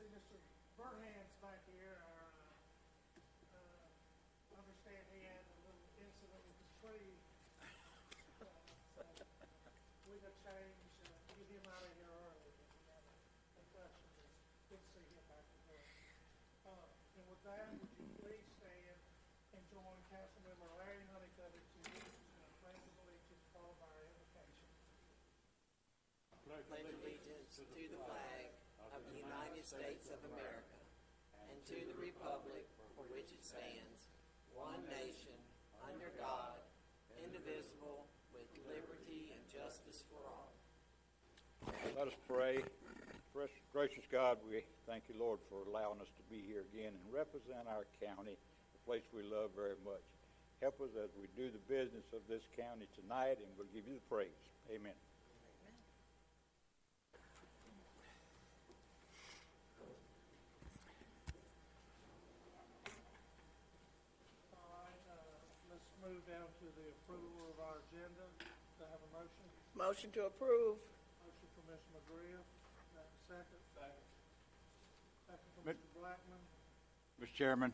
see Mr. Burhan's back here. Understand he had a little incident with the tree. So we got changed, get him out of here early. If you have any questions, it's good to see him back to work. And with that, would you please stand and join Councilmember Larry Honeycutt to pledge allegiance followed by our invocation. Pledge allegiance to the flag of the United States of America and to the republic for which it stands, one nation, under God, indivisible, with liberty and justice for all. Let us pray. Gracious God, we thank you, Lord, for allowing us to be here again and represent our county, a place we love very much. Help us as we do the business of this county tonight, and we'll give you the praise. Amen. Let's move down to the approval of our agenda. Do I have a motion? Motion to approve. Motion from Mr. McGreal. Do I have a second? Second from Mr. Blackman. Mr. Chairman,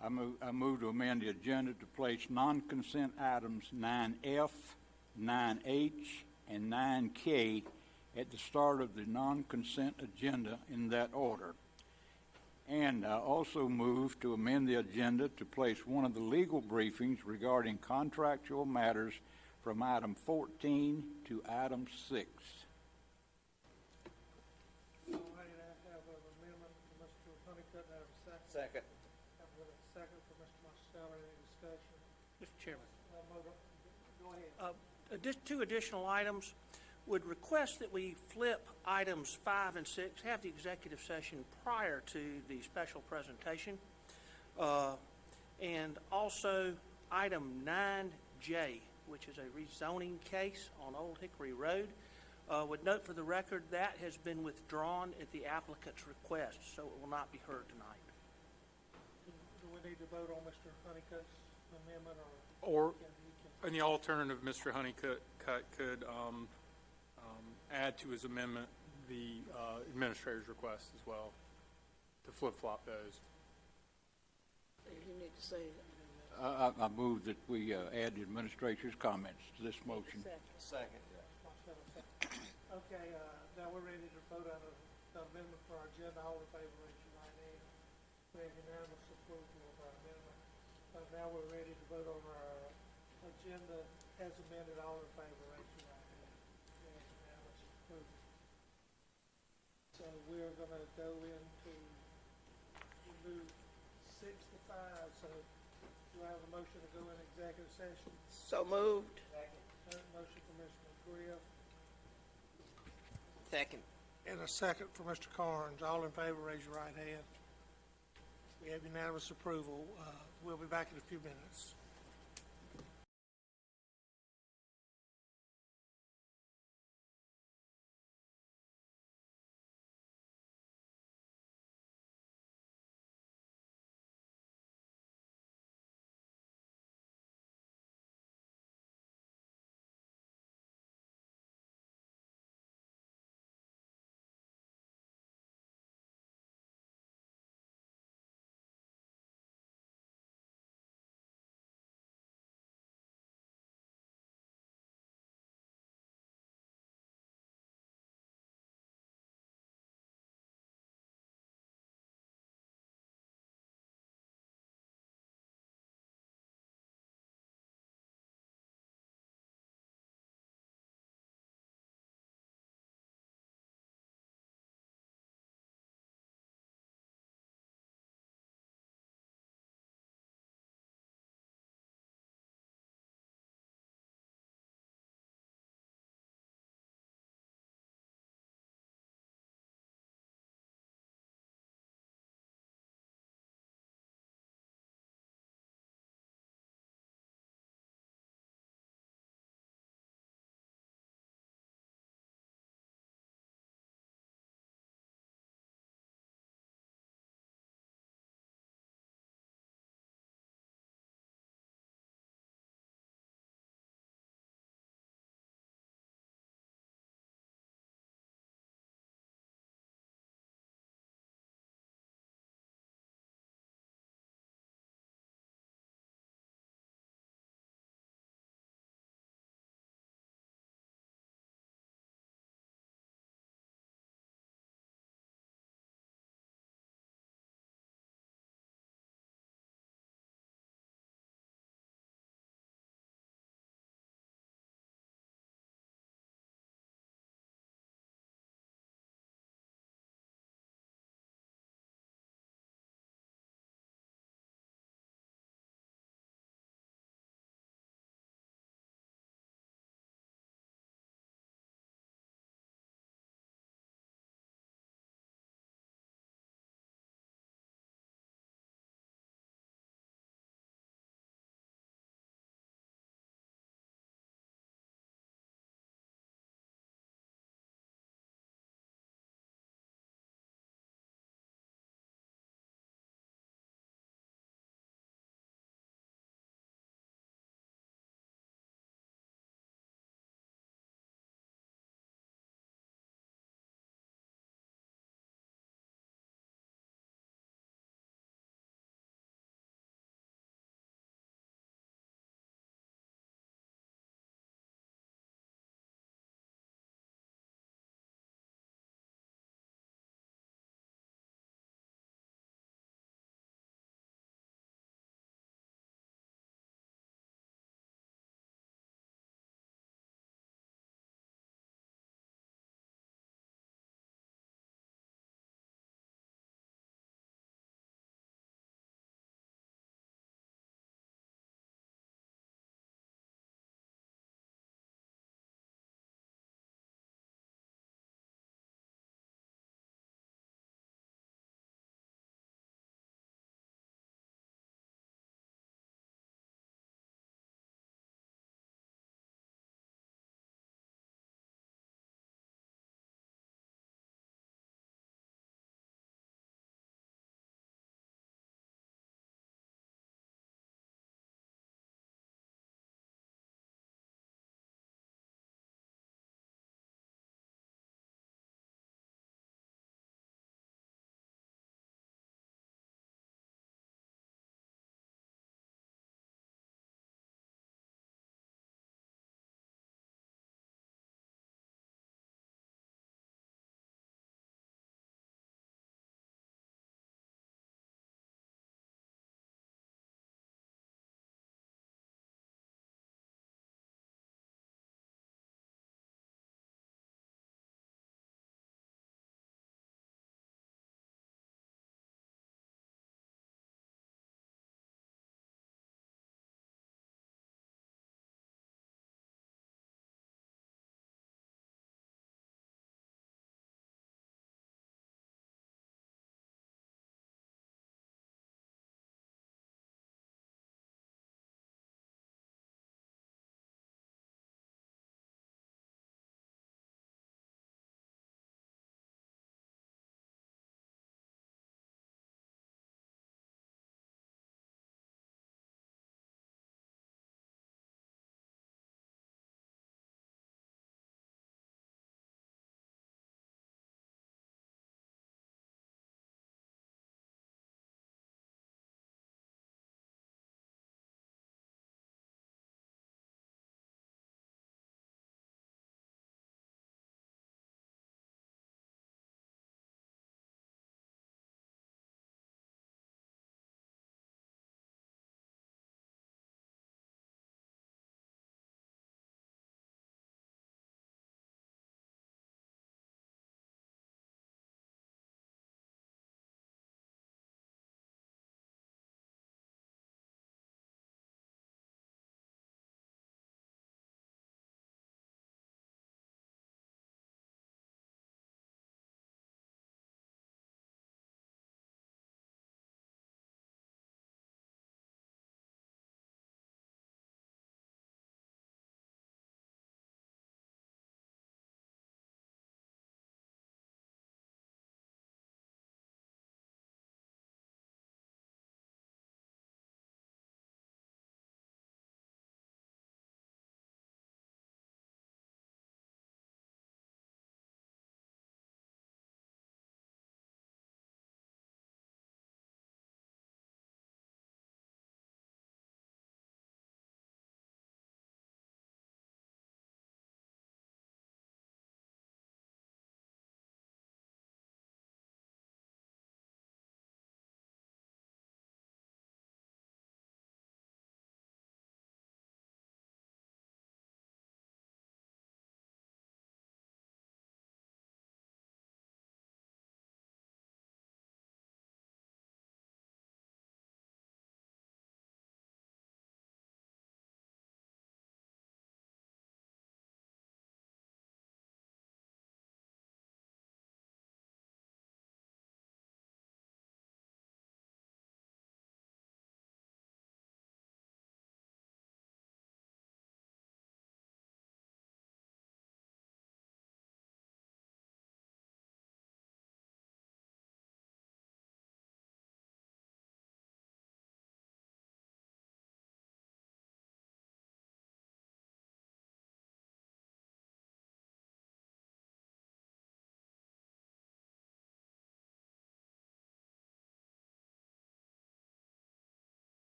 I move to amend the agenda to place non-consent items 9F, 9H, and 9K at the start of the non-consent agenda in that order. And I also move to amend the agenda to place one of the legal briefings regarding contractual matters from item 14 to item 6. All right, I have an amendment from Mr. Honeycutt. I have a second. Second. I have a second from Mr. Marsteller. Any discussion? Mr. Chairman, Go ahead. two additional items. Would request that we flip items 5 and 6, have the executive session prior to the special presentation. And also item 9J, which is a rezoning case on Old Hickory Road. Would note for the record that has been withdrawn at the applicant's request, so it will not be heard tonight. Do we need to vote on Mr. Honeycutt's amendment Or, can in the alternative, Mr. Honeycutt could add to his amendment the administrator's request as well, to flip-flop those. You need to say I move that we add the administrator's comments to this motion. second. Okay, now we're ready to vote on the amendment for our agenda. All in favor, raise your right hand. We have unanimous approval of our amendment. Now we're ready to vote on our agenda as amended. All in favor, raise your right hand. We have unanimous approval. So we're going to go into, we move 6 to 5. So do I have a motion to go in executive session? So moved. Motion from Mr. McGreal. Second. And a second for Mr. Carnes. All in favor, raise your right hand. We have unanimous approval. We'll be back in a few minutes.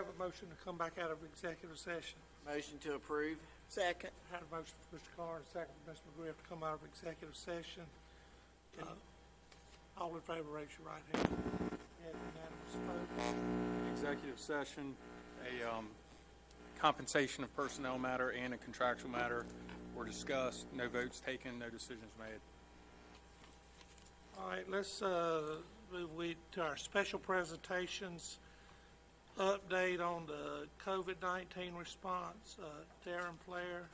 have a motion to come back out of executive session? Motion to approve. Second. I had a motion for Mr. Carter, second for Ms. McGriff to come out of executive session. All in favor, raise your right hand. And unanimous vote. Executive session, a compensation of personnel matter and a contractual matter were discussed. No votes taken, no decisions made. All right, let's move to our special presentations. Update on the COVID-19 response. Darren Flair,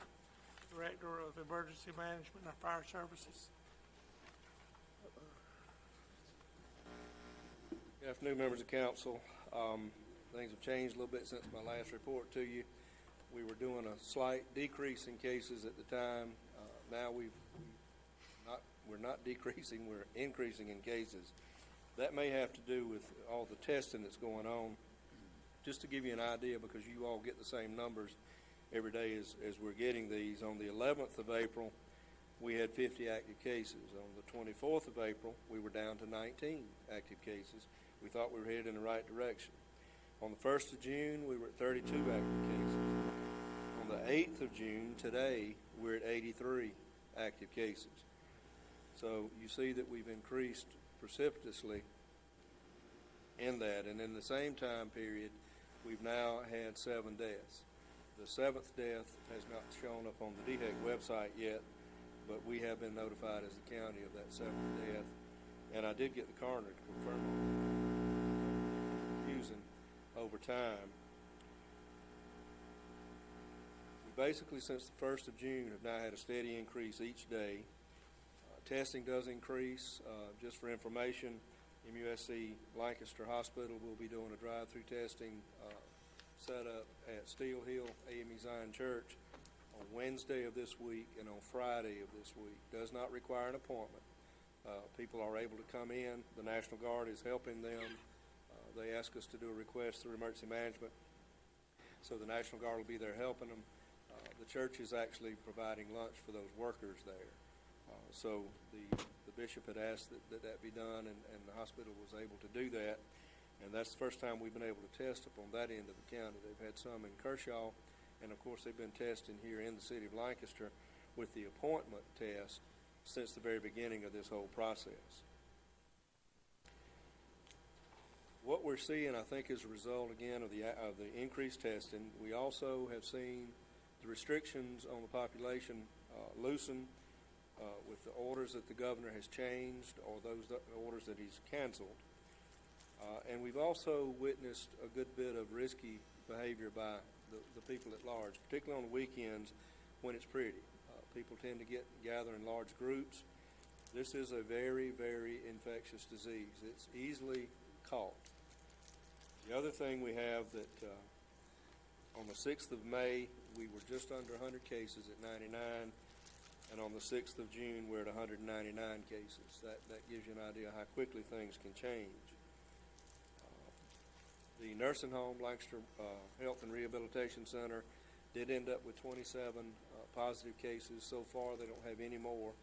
Director of Emergency Management and Fire Services. Good afternoon, members of council. Things have changed a little bit since my last report to you. We were doing a slight decrease in cases at the time. Now we're not decreasing, we're increasing in cases. That may have to do with all the testing that's going on. Just to give you an idea, because you all get the same numbers every day as we're getting these, on the 11th of April, we had 50 active cases. On the 24th of April, we were down to 19 active cases. We thought we were headed in the right direction. On the 1st of June, we were at 32 active cases. On the 8th of June, today, we're at 83 active cases. So you see that we've increased precipitously in that. And in the same time period, we've now had 7 deaths. The 7th death has not shown up on the DHEC website yet, but we have been notified as the county of that 7th death. And I did get the coroner to confirm on it. Using over time. We basically, since the 1st of June, have now had a steady increase each day. Testing does increase. Just for information, MUSC Lancaster Hospital will be doing a drive-through testing set up at Steel Hill AME Zion Church on Wednesday of this week and on Friday of this week. Does not require an appointment. People are able to come in. The National Guard is helping them. They ask us to do a request through emergency management, so the National Guard will be there helping them. The church is actually providing lunch for those workers there. So the bishop had asked that be done, and the hospital was able to do that. And that's the first time we've been able to test up on that end of the county. They've had some in Kershaw, and of course they've been testing here in the city of Lancaster with the appointment test since the very beginning of this whole process. What we're seeing, I think, is a result again of the increased testing. We also have seen the restrictions on the population loosen with the orders that the governor has changed or those orders that he's canceled. And we've also witnessed a good bit of risky behavior by the people at large, particularly on the weekends when it's pretty. People tend to gather in large groups. This is a very, very infectious disease. It's easily caught. The other thing we have that on the 6th of May, we were just under 100 cases at 99, and on the 6th of June, we're at 199 cases. That gives you an idea how quickly things can change. The nursing home, Lancaster Health and Rehabilitation Center, did end up with 27 positive cases. So far, they don't have any more.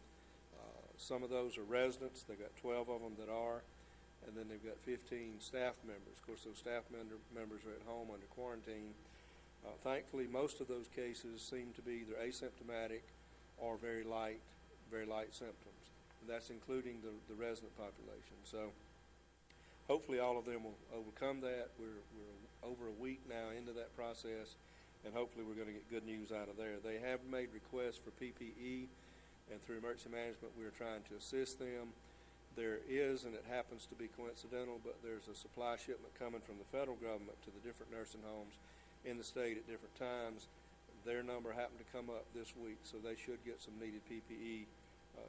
Some of those are residents. They've got 12 of them that are, and then they've got 15 staff members. Of course, those staff members are at home under quarantine. Thankfully, most of those cases seem to be either asymptomatic or very light symptoms. And that's including the resident population. So hopefully all of them will overcome that. We're over a week now into that process, and hopefully we're going to get good news out of there. They have made requests for PPE, and through emergency management, we're trying to assist them. There is, and it happens to be coincidental, but there's a supply shipment coming from the federal government to the different nursing homes in the state at different times. Their number happened to come up this week, so they should get some needed PPE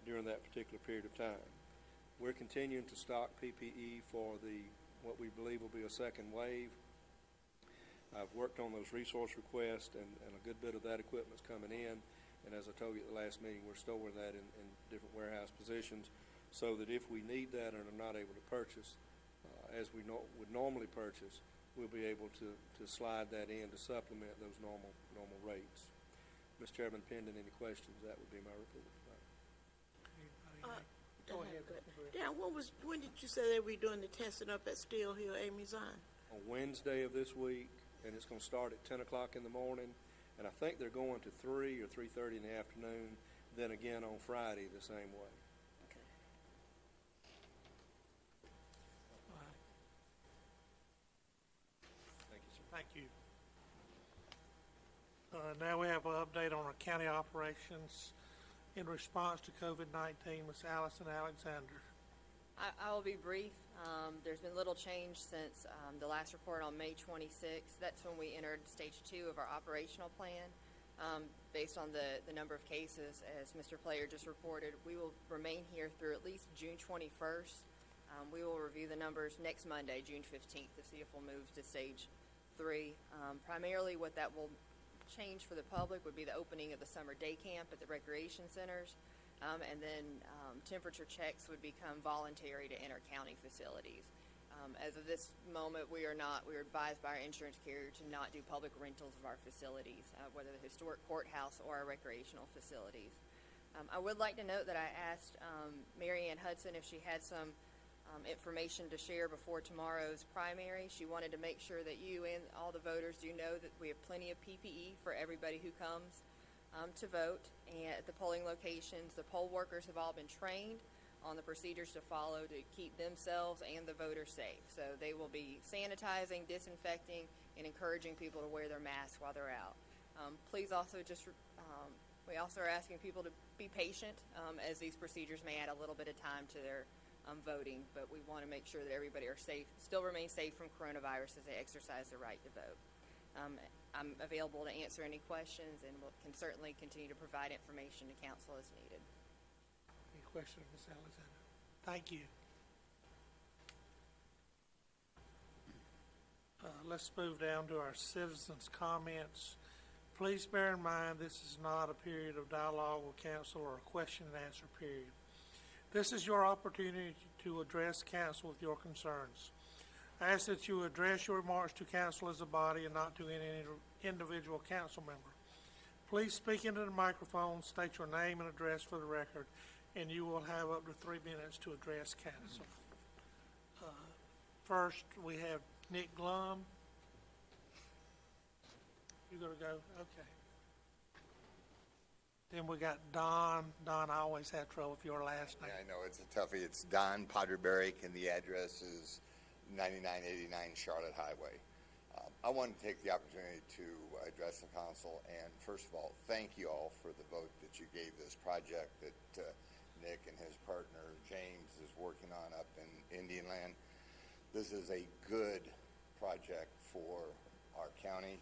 during that particular period of time. We're continuing to stock PPE for what we believe will be a second wave. I've worked on those resource requests, and a good bit of that equipment's coming in. And as I told you at the last meeting, we're storing that in different warehouse positions so that if we need that and are not able to purchase, as we would normally purchase, we'll be able to slide that in to supplement those normal rates. Mr. Chairman, pending any questions, that would be my report tonight. Go ahead. Dan, when did you say they were doing the testing up at Steel Hill, Amy Zion? On Wednesday of this week and it's going to start at 10 o'clock in the morning, and I think they're going to 3 or 3:30 in the afternoon, then again on Friday the same way. Thank you, sir. Thank you. Now we have an update on our county operations in response to COVID-19. Ms. Allison Alexander. I will be brief. There's been little change since the last report on May 26th. That's when we entered stage 2 of our operational plan. Based on the number of cases, as Mr. Player just reported, we will remain here through at least June 21st. We will review the numbers next Monday, June 15th, to see if we'll move to stage 3. Primarily what that will change for the public would be the opening of the summer day camp at the recreation centers. And then temperature checks would become voluntary to enter county facilities. As of this moment, we are advised by our insurance carrier to not do public rentals of our facilities, whether the historic courthouse or our recreational facilities. I would like to note that I asked Mary Ann Hudson if she had some information to share before tomorrow's primary. She wanted to make sure that you and all the voters do know that we have plenty of PPE for everybody who comes to vote. And at the polling locations, the poll workers have all been trained on the procedures to follow to keep themselves and the voters safe. So they will be sanitizing, disinfecting, and encouraging people to wear their masks while they're out. Please also we also are asking people to be patient as these procedures may add a little bit of time to their voting, but we want to make sure that everybody are safe, still remain safe from coronavirus as they exercise their right to vote. I'm available to answer any questions, and can certainly continue to provide information to council as needed. Any questions, Ms. Alexander? Thank you. Let's move down to our citizens' comments. Please bear in mind this is not a period of dialogue with council or a question and answer period. This is your opportunity to address council with your concerns. I ask that you address your remarks to council as a body and not to any individual council member. Please speak into the microphone, state your name and address for the record, and you will have up to 3 minutes to address council. First, we have Nick Glum. You gonna go? Okay. Then we got Don. Don, I always have trouble with your last name. Yeah, I know, it's a toughie. It's Don Potterberry, and the address is 9989 Charlotte Highway. I want to take the opportunity to address the council, and first of all, thank you all for the vote that you gave this project that Nick and his partner James is working on up in Indian Land. This is a good project for our county.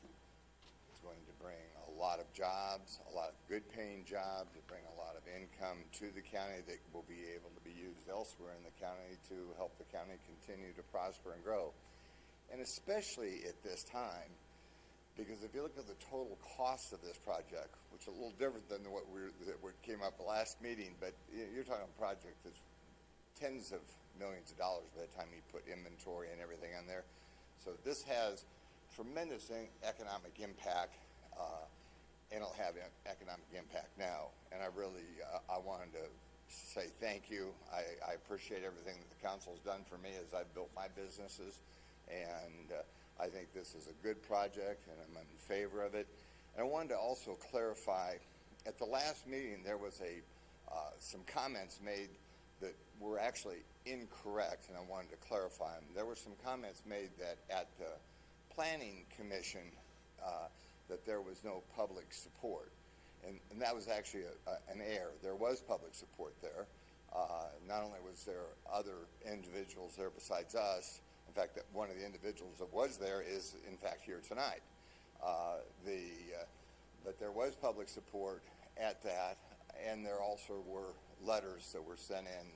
It's going to bring a lot of jobs, a lot of good paying jobs, to bring a lot of income to the county that will be able to be used elsewhere in the county to help the county continue to prosper and grow. And especially at this time, because if you look at the total cost of this project, which is a little different than what came up the last meeting, but you're talking a project that's tens of millions of dollars by the time you put inventory and everything on there. So this has tremendous economic impact, and it'll have economic impact now. And I really, I wanted to say thank you. I appreciate everything that the council's done for me as I've built my businesses, and I think this is a good project, and I'm in favor of it. And I wanted to also clarify, at the last meeting, there was some comments made that were actually incorrect, and I wanted to clarify them. There were some comments made that at the Planning Commission that there was no public support, and that was actually an error. There was public support there. Not only was there other individuals there besides us, in fact, that one of the individuals that was there is in fact here tonight. But there was public support at that, and there also were letters that were sent in,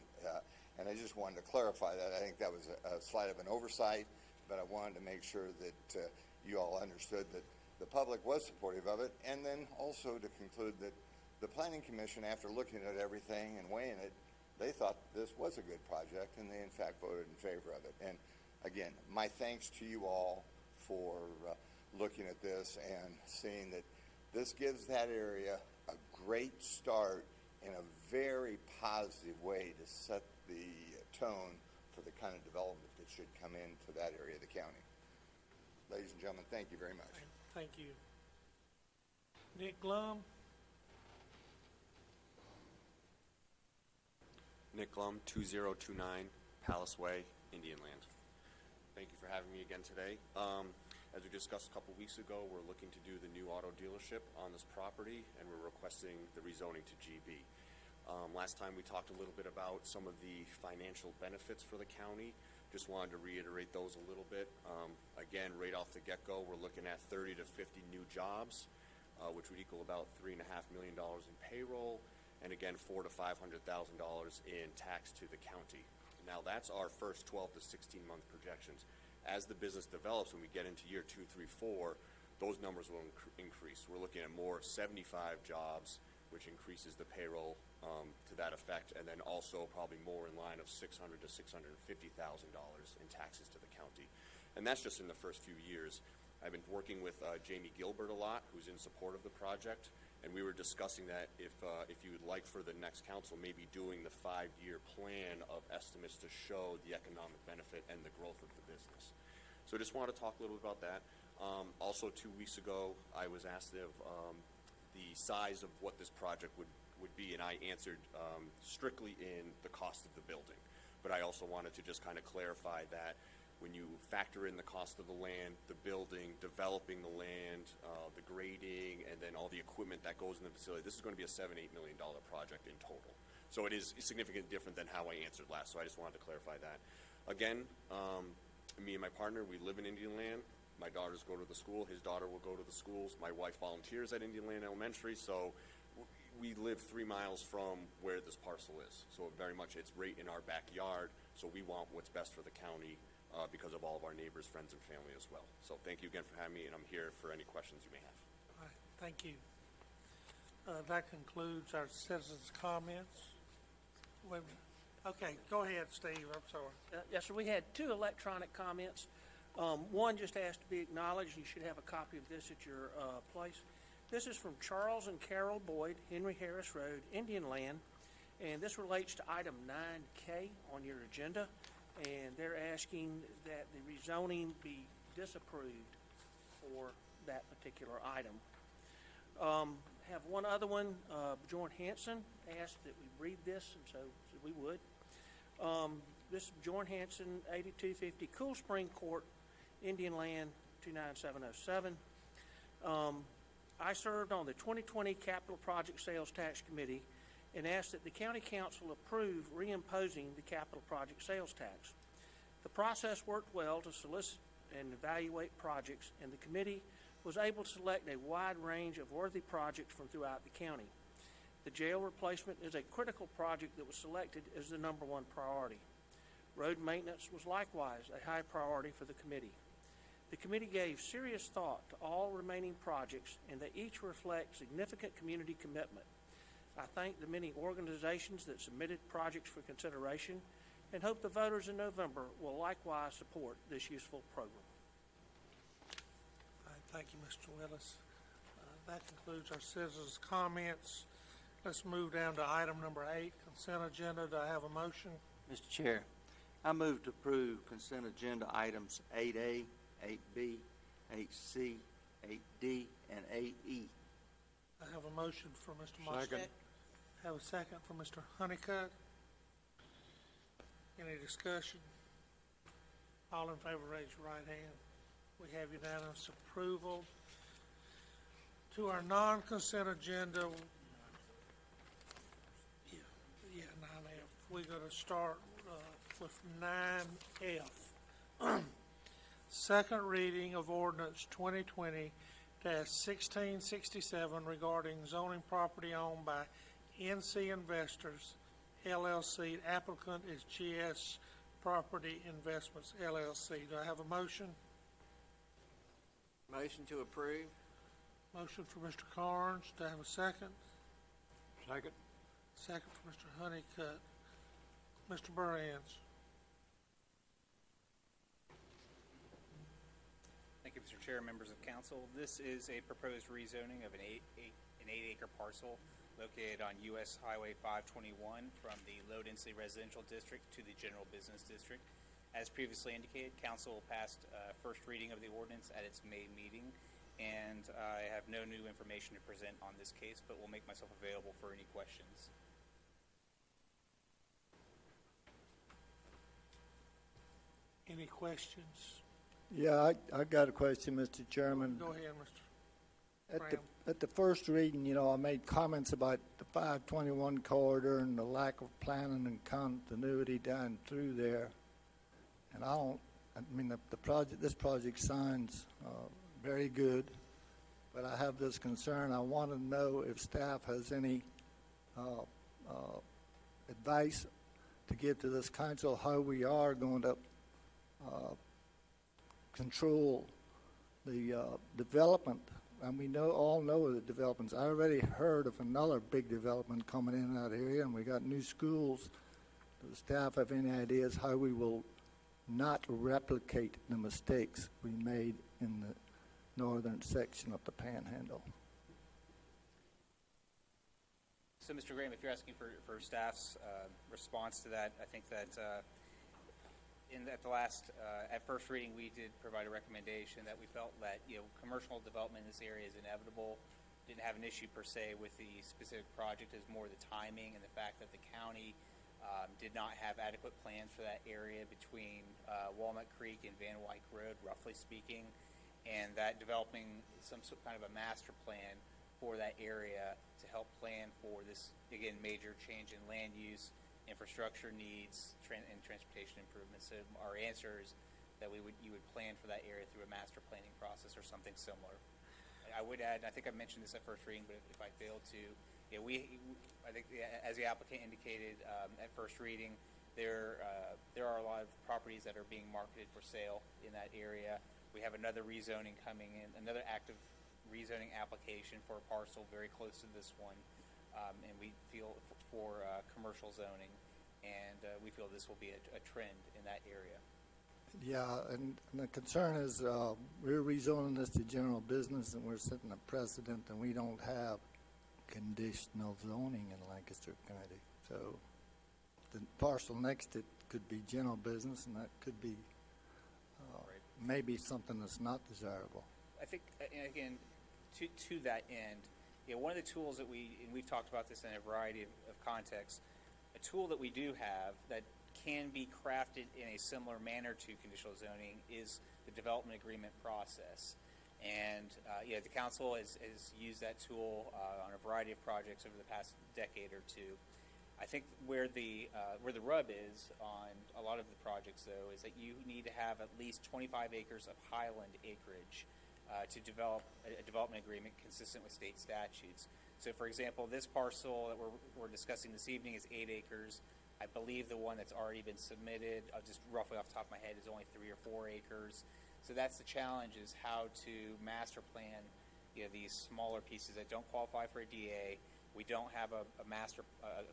and I just wanted to clarify that. I think that was a slight of an oversight, but I wanted to make sure that you all understood that the public was supportive of it, and then also to conclude that the Planning Commission, after looking at everything and weighing it, they thought this was a good project, and they in fact voted in favor of it. And again, my thanks to you all for looking at this and seeing that this gives that area a great start in a very positive way to set the tone for the kind of development that should come into that area of the county. Ladies and gentlemen, thank you very much. Thank you. Nick Glum? Nick Glum, 2029 Palace Way, Indian Land. Thank you for having me again today. As we discussed a couple weeks ago, we're looking to do the new auto dealership on this property, and we're requesting the rezoning to GB. Last time we talked a little bit about some of the financial benefits for the county. Just wanted to reiterate those a little bit. Again, right off the get-go, we're looking at 30 to 50 new jobs, which would equal about $3.5 million in payroll, and again, $400,000 to $500,000 in tax to the county. Now, that's our first 12 to 16-month projections. As the business develops, when we get into year 2, 3, 4, those numbers will increase. We're looking at more 75 jobs, which increases the payroll to that effect, and then also probably more in line of $600,000 to $650,000 in taxes to the county. And that's just in the first few years. I've been working with Jamie Gilbert a lot, who's in support of the project, and we were discussing that if you would like for the next council, maybe doing the 5-year plan of estimates to show the economic benefit and the growth of the business. So I just wanted to talk a little bit about that. Also, 2 weeks ago, I was asked if the size of what this project would be, and I answered strictly in the cost of the building. But I also wanted to just kind of clarify that when you factor in the cost of the land, the building, developing the land, the grading, and then all the equipment that goes in the facility, this is going to be a $7-8 million project in total. So it is significantly different than how I answered last, so I just wanted to clarify that. Again, me and my partner, we live in Indian Land. My daughters go to the school. His daughter will go to the schools. My wife volunteers at Indian Land Elementary, so we live 3 miles from where this parcel is. So very much it's right in our backyard, so we want what's best for the county because of all of our neighbors, friends, and family as well. So thank you again for having me, and I'm here for any questions you may have. All right, thank you. That concludes our citizens' comments. Wait a minute. Okay, go ahead, Steve, I'm sorry. Yes, sir, we had 2 electronic comments. One just asked to be acknowledged. You should have a copy of this at your place. This is from Charles and Carol Boyd, Henry Harris Road, Indian Land, and this relates to item 9K on your agenda, and they're asking that the rezoning be disapproved for that particular item. Have one other one. Bjorn Hansen asked that we read this, and so we would. This is Bjorn Hansen, 8250 Cool Spring Court, Indian Land, 29707. I served on the 2020 Capital Project Sales Tax Committee and asked that the County Council approve reimposing the capital project sales tax. The process worked well to solicit and evaluate projects, and the committee was able to select a wide range of worthy projects from throughout the county. The jail replacement is a critical project that was selected as the #1 priority. Road maintenance was likewise a high priority for the committee. The committee gave serious thought to all remaining projects, and they each reflect significant community commitment. I thank the many organizations that submitted projects for consideration and hope the voters in November will likewise support this useful program. All right, thank you, Mr. Willis. That concludes our citizens' comments. Let's move down to item number 8, consent agenda. Do I have a motion? Mr. Chair, I move to approve consent agenda items 8A, 8B, 8C, 8D, and 8E. I have a motion for Mr. Moss. Second. Have a second for Mr. Honeycutt. Any discussion? All in favor, raise your right hand. We have unanimous approval. To our non-consent agenda, 9F. We're going to start with 9F. Second reading of ordinance 2020-1667 regarding zoning property owned by NC Investors, LLC. Applicant is GS Property Investments, LLC. Do I have a motion? Motion to approve. Motion for Mr. Carnes. Do I have a second? Second. Second for Mr. Honeycutt. Mr. Burns. Thank you, Mr. Chair, members of council. This is a proposed rezoning of an 8-acre parcel located on U.S. Highway 521 from the low-density residential district to the general business district. As previously indicated, council passed first reading of the ordinance at its May meeting, and I have no new information to present on this case, but will make myself available for any questions. Any questions? Yeah, I got a question, Mr. Chairman. Go ahead, Mr. At the first reading, I made comments about the 521 corridor and the lack of planning and continuity down through there. And this project sounds very good, but I have this concern. I want to know if staff has any advice to give to this council how we are going to control the development. And we all know the developments. I already heard of another big development coming in that area, and we got new schools. Do the staff have any ideas how we will not replicate the mistakes we made in the northern section of the Panhandle? So, Mr. Graham, if you're asking for staff's response to that, I think that at first reading, we did provide a recommendation that we felt that commercial development in this area is inevitable. Didn't have an issue per se with the specific project, as more the timing and the fact that the county did not have adequate plans for that area between Walnut Creek and Van Wyck Road, roughly speaking, and that developing some kind of a master plan for that area to help plan for this, again, major change in land use, infrastructure needs, and transportation improvements. So our answer is that you would plan for that area through a master planning process or something similar. I would add, and I think I mentioned this at first reading, but if I failed to, I think as the applicant indicated at first reading, there are a lot of properties that are being marketed for sale in that area. We have another rezoning coming in, another active rezoning application for a parcel very close to this one, and we feel for commercial zoning, and we feel this will be a trend in that area. Yeah, and the concern is we're rezoning this to general business, and we're setting a precedent, and we don't have conditional zoning in Lancaster County. So the parcel next to it could be general business, and that could be maybe something that's not desirable. I think, and again, to that end, one of the tools that we've talked about this in a variety of contexts, a tool that we do have that can be crafted in a similar manner to conditional zoning is the development agreement process. And the council has used that tool on a variety of projects over the past decade or two. I think where the rub is on a lot of the projects, though, is that you need to have at least 25 acres of highland acreage to develop a development agreement consistent with state statutes. So, for example, this parcel that we're discussing this evening is 8 acres. I believe the one that's already been submitted, just roughly off the top of my head, is only 3 or 4 acres. So that's the challenge, is how to master plan these smaller pieces that don't qualify for a DA. We don't have a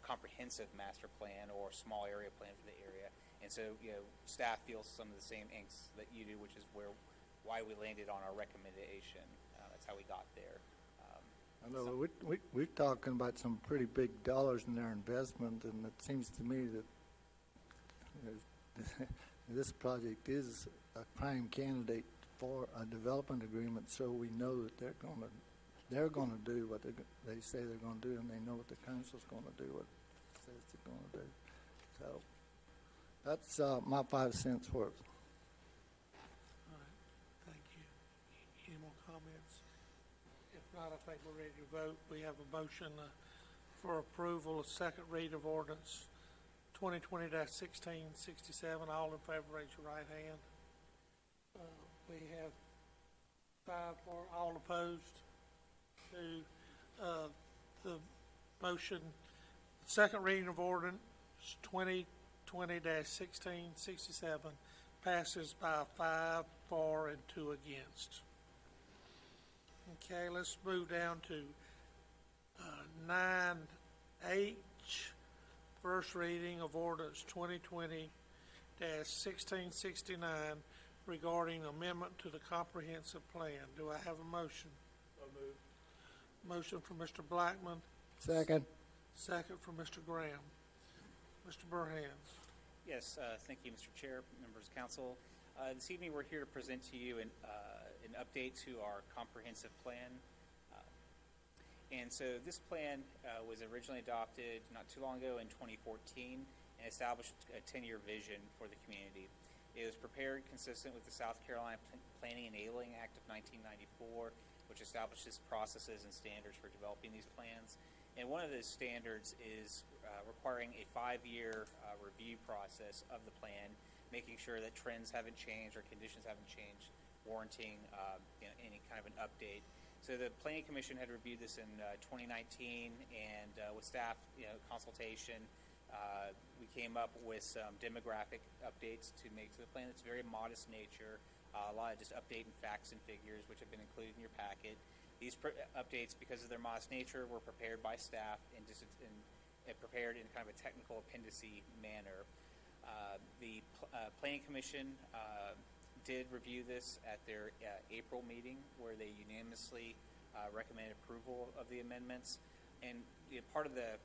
comprehensive master plan or small area plan for the area. And so, staff feels some of the same angst that you do, which is why we landed on our recommendation. That's how we got there. I know we're talking about some pretty big dollars in their investment, and it seems to me that this project is a prime candidate for a development agreement. So we know that they're going to do what they say they're going to do, and they know what the council's going to do what it says they're going to do. So that's my 5 cents worth. All right, thank you. Any more comments? If not, I think we're ready to vote. We have a motion for approval of second read of ordinance 2020-1667. All in favor, raise your right hand. We have 5 for, all opposed to the motion. Second reading of ordinance 2020-1667 passes by 5 for and 2 against. Okay, let's move down to 9H, first reading of ordinance 2020-1669 regarding amendment to the comprehensive plan. Do I have a motion? So moved. Motion from Mr. Blackman. Second. Second from Mr. Graham. Mr. Burhans. Yes, thank you, Mr. Chair, members of council. This evening, we're here to present to you an update to our comprehensive plan. And so this plan was originally adopted not too long ago in 2014 and established a 10-year vision for the community. It was prepared consistent with the South Carolina Planning and Enabling Act of 1994, which establishes processes and standards for developing these plans. And one of those standards is requiring a 5-year review process of the plan, making sure that trends haven't changed or conditions haven't changed, warranting any kind of an update. So the Planning Commission had reviewed this in 2019, and with staff consultation, we came up with some demographic updates to make to the plan. It's very modest nature, a lot of just updating facts and figures, which have been included in your packet. These updates, because of their modest nature, were prepared by staff and prepared in kind of a technical appendice manner. The Planning Commission did review this at their April meeting, where they unanimously recommended approval of the amendments. And part of the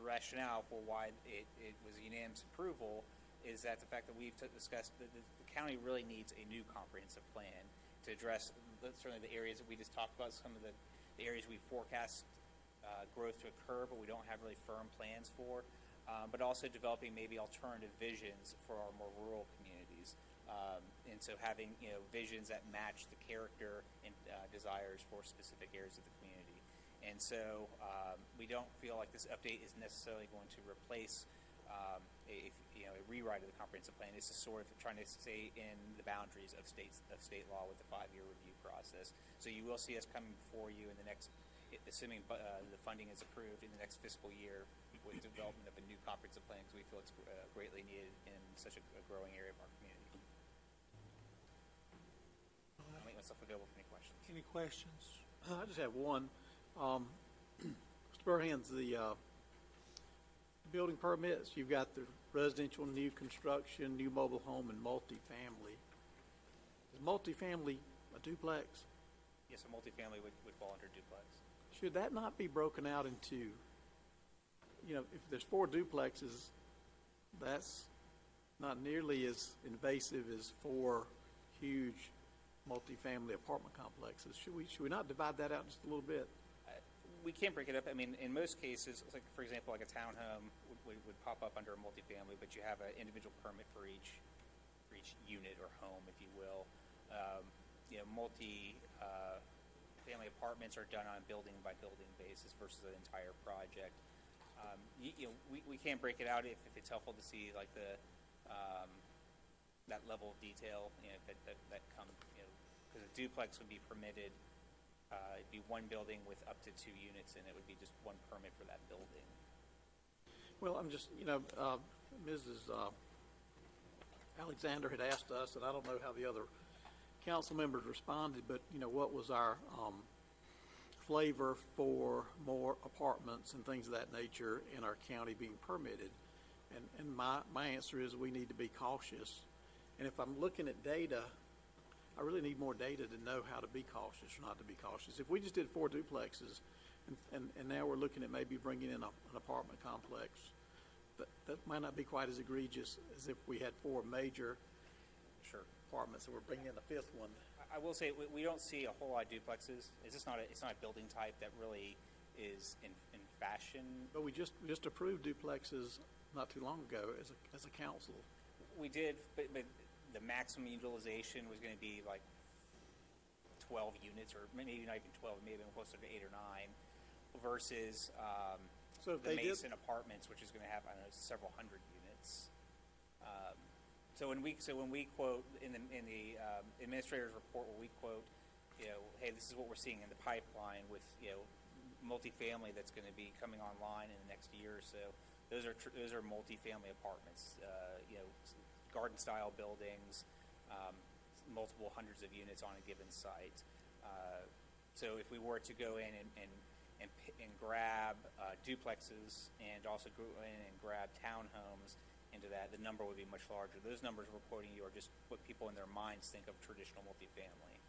rationale for why it was unanimous approval is that the fact that we've discussed that the county really needs a new comprehensive plan to address certainly the areas that we just talked about, some of the areas we forecast growth to occur, but we don't have really firm plans for, but also developing maybe alternative visions for our more rural communities. And so having visions that match the character and desires for specific areas of the community. And so we don't feel like this update is necessarily going to replace a rewrite of the comprehensive plan. It's just sort of trying to stay in the boundaries of state law with the 5-year review process. So you will see us coming before you in the next, assuming the funding is approved, in the next fiscal year with the development of a new comprehensive plan, because we feel it's greatly needed in such a growing area of our community. I'll make myself available for any questions. Any questions? I just have one. Mr. Burhands, the building permits, you've got the residential, new construction, new mobile home, and multifamily. Is multifamily a duplex? Yes, a multifamily would fall under duplex. Should that not be broken out into, if there's 4 duplexes, that's not nearly as invasive as 4 huge multifamily apartment complexes. Should we not divide that out just a little bit? We can't break it up. I mean, in most cases, like for example, like a townhome would pop up under a multifamily, but you have an individual permit for each unit or home, if you will. Multi-family apartments are done on a building by building basis versus an entire project. We can't break it out if it's helpful to see like that level of detail that comes, because a duplex would be permitted. It'd be one building with up to 2 units, and it would be just one permit for that building. Well, I'm just, Mrs. Alexander had asked us, and I don't know how the other council members responded, but, what was our flavor for more apartments and things of that nature in our county being permitted? And my answer is we need to be cautious. And if I'm looking at data, I really need more data to know how to be cautious or not to be cautious. If we just did 4 duplexes, and now we're looking at maybe bringing in an apartment complex, that might not be quite as egregious as if we had 4 major apartments and we're bringing in a 5th one. I will say we don't see a whole lot of duplexes. It's not a building type that really is in fashion. But we just approved duplexes not too long ago as a council. We did, but the maximum utilization was going to be like 12 units, or maybe not even 12, maybe closer to 8 or 9, versus the Mason Apartments, which is going to have several hundred units. So when we quote in the administrator's report, where we quote, hey, this is what we're seeing in the pipeline with multifamily that's going to be coming online in the next year or so. Those are multifamily apartments, garden style buildings, multiple hundreds of units on a given site. So if we were to go in and grab duplexes and also go in and grab townhomes into that, the number would be much larger. Those numbers we're quoting you are just what people in their minds think of traditional multifamily.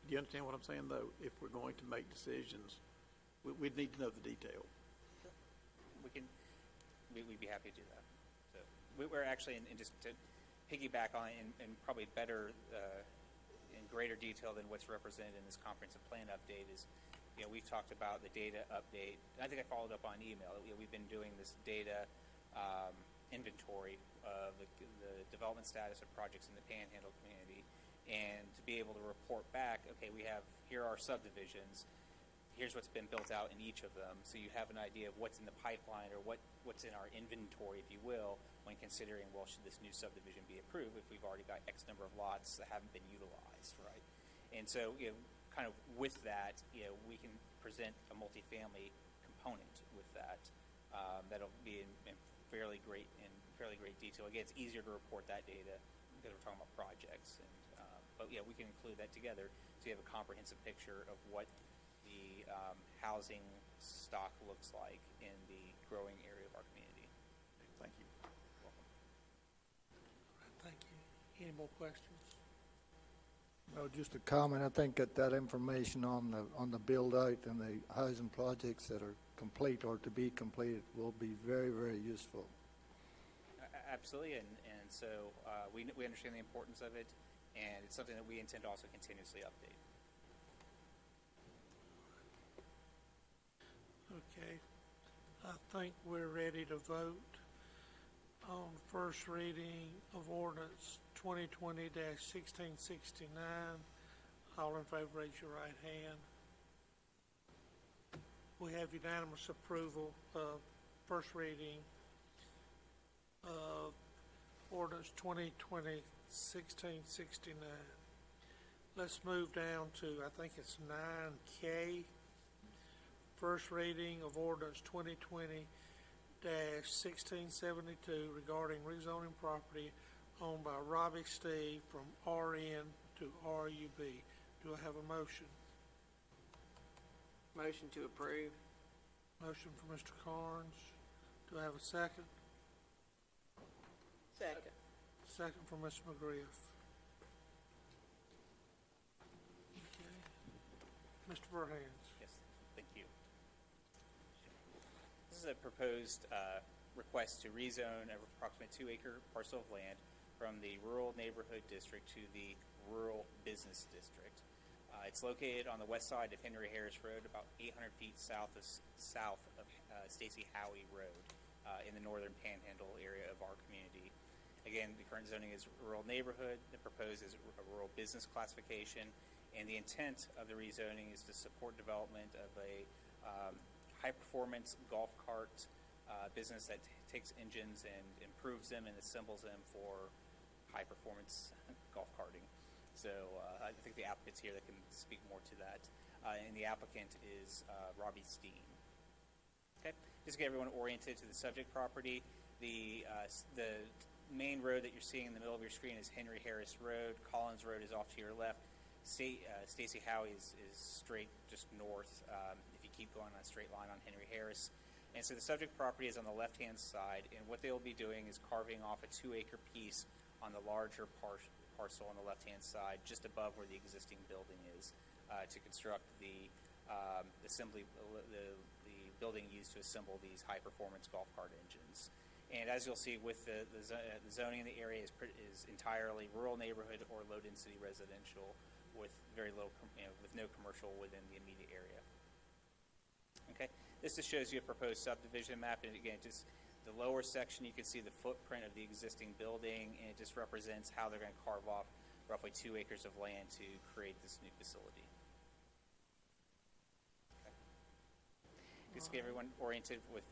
Do you understand what I'm saying, though? If we're going to make decisions, we'd need to know the detail. We can. we'd be happy to do that. So we're actually, and just to piggyback on it in probably better, in greater detail than what's represented in this comprehensive plan update is, we've talked about the data update. I think I followed up on email. We've been doing this data inventory of the development status of projects in the Panhandle community, and to be able to report back, okay, here are subdivisions, here's what's been built out in each of them, so you have an idea of what's in the pipeline or what's in our inventory, if you will, when considering, well, should this new subdivision be approved if we've already got X number of lots that haven't been utilized, right? And so, kind of with that, we can present a multifamily component with that. That'll be in fairly great detail. Again, it's easier to report that data because we're talking about projects, but we can include that together so you have a comprehensive picture of what the housing stock looks like in the growing area of our community. Thank you. Welcome. Thank you. Any more questions? No, just a comment. I think that information on the build-out and the housing projects that are complete or to be completed will be very, very useful. Absolutely, and so we understand the importance of it, and it's something that we intend to also continuously update. Okay. I think we're ready to vote on first reading of ordinance 2020-1669. All in favor, raise your right hand. We have unanimous approval of first reading of ordinance 2020-1669. Let's move down to, I think it's 9K. First reading of ordinance 2020-1672 regarding rezoning property owned by Robbie Steve from RN to RUB. Do I have a motion? Motion to approve. Motion for Mr. Carnes. Do I have a second? Second. Second for Ms. McGriff. Okay. Mr. Burhans. Yes, thank you. This is a proposed request to rezone an approximate 2-acre parcel of land from the rural neighborhood district to the rural business district. It's located on the west side of Henry Harris Road, about 800 feet south of Stacy Howie Road, in the northern Panhandle area of our community. Again, the current zoning is rural neighborhood. The proposed is a rural business classification, and the intent of the rezoning is to support development of a high-performance golf cart business that takes engines and improves them and assembles them for high-performance golf karting. So I think the applicant's here that can speak more to that. And the applicant is Robbie Steen. Okay, just to get everyone oriented to the subject property, the main road that you're seeing in the middle of your screen is Henry Harris Road. Collins Road is off to your left. Stacy Howie is straight just north if you keep going on a straight line on Henry Harris. And so the subject property is on the left-hand side, and what they'll be doing is carving off a 2-acre piece on the larger parcel on the left-hand side, just above where the existing building is, to construct the building used to assemble these high-performance golf cart engines. And as you'll see, with the zoning in the area is entirely rural neighborhood or low-density residential, with very low, with no commercial within the immediate area. Okay, this just shows you a proposed subdivision map, and again, just the lower section, you can see the footprint of the existing building, and it just represents how they're going to carve off roughly 2 acres of land to create this new facility. Okay. Just to get everyone oriented with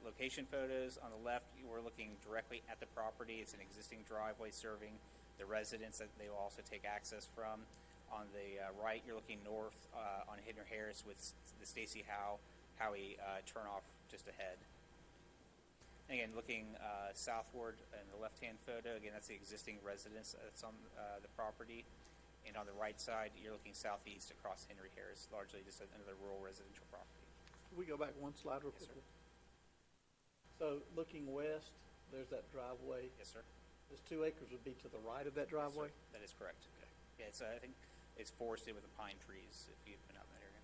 location photos. On the left, we're looking directly at the property. It's an existing driveway serving the residents that they will also take access from. On the right, you're looking north on Henry Harris with the Stacy Howie turnoff just ahead. And again, looking southward in the left-hand photo, again, that's the existing residence that's on the property. And on the right side, you're looking southeast across Henry Harris, largely just another rural residential property. Can we go back one slide real quick? Yes, sir. So looking west, there's that driveway. Yes, sir. This 2 acres would be to the right of that driveway? Yes, sir. That is correct. Okay. Yeah, it's, I think it's forested with the pine trees if you've been out in that area.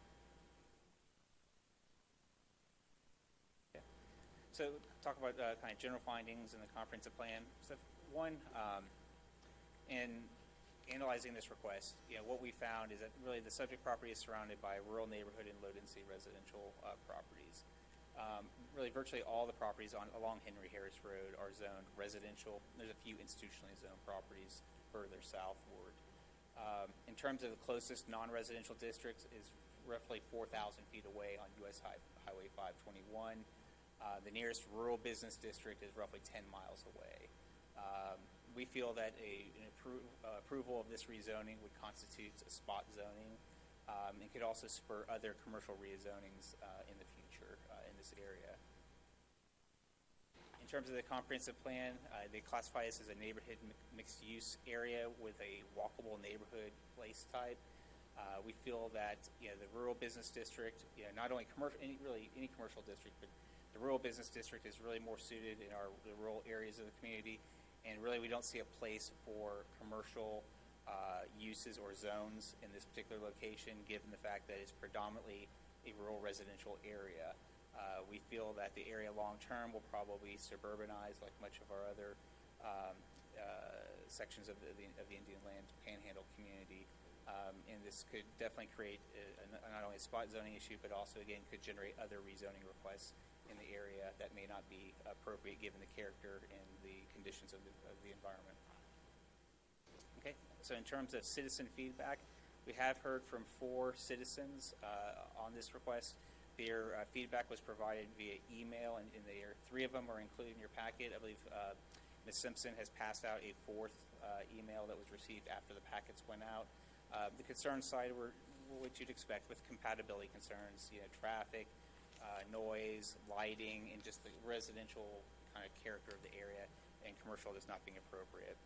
So talk about kind of general findings in the comprehensive plan. So one, in analyzing this request, what we found is that really the subject property is surrounded by rural neighborhood and low-density residential properties. Really, virtually all the properties along Henry Harris Road are zoned residential. There's a few institutionally zoned properties further southward. In terms of the closest non-residential districts is roughly 4,000 feet away on U.S. Highway 521. The nearest rural business district is roughly 10 miles away. We feel that an approval of this rezoning would constitute a spot zoning and could also spur other commercial rezonings in the future in this area. In terms of the comprehensive plan, they classify this as a neighborhood mixed-use area with a walkable neighborhood place type. We feel that the rural business district, not only commercial, any commercial district, but the rural business district is really more suited in the rural areas of the community, and really we don't see a place for commercial uses or zones in this particular location, given the fact that it's predominantly a rural residential area. We feel that the area long-term will probably suburbanize like much of our other sections of the Indian Land Panhandle community. And this could definitely create not only a spot zoning issue, but also, again, could generate other rezoning requests in the area that may not be appropriate given the character and the conditions of the environment. Okay, so in terms of citizen feedback, we have heard from 4 citizens on this request. Their feedback was provided via email, and 3 of them are included in your packet. I believe Ms. Simpson has passed out a 4th email that was received after the packets went out. The concern side were what you'd expect with compatibility concerns, traffic, noise, lighting, and just the residential kind of character of the area, and commercial that's not being appropriate.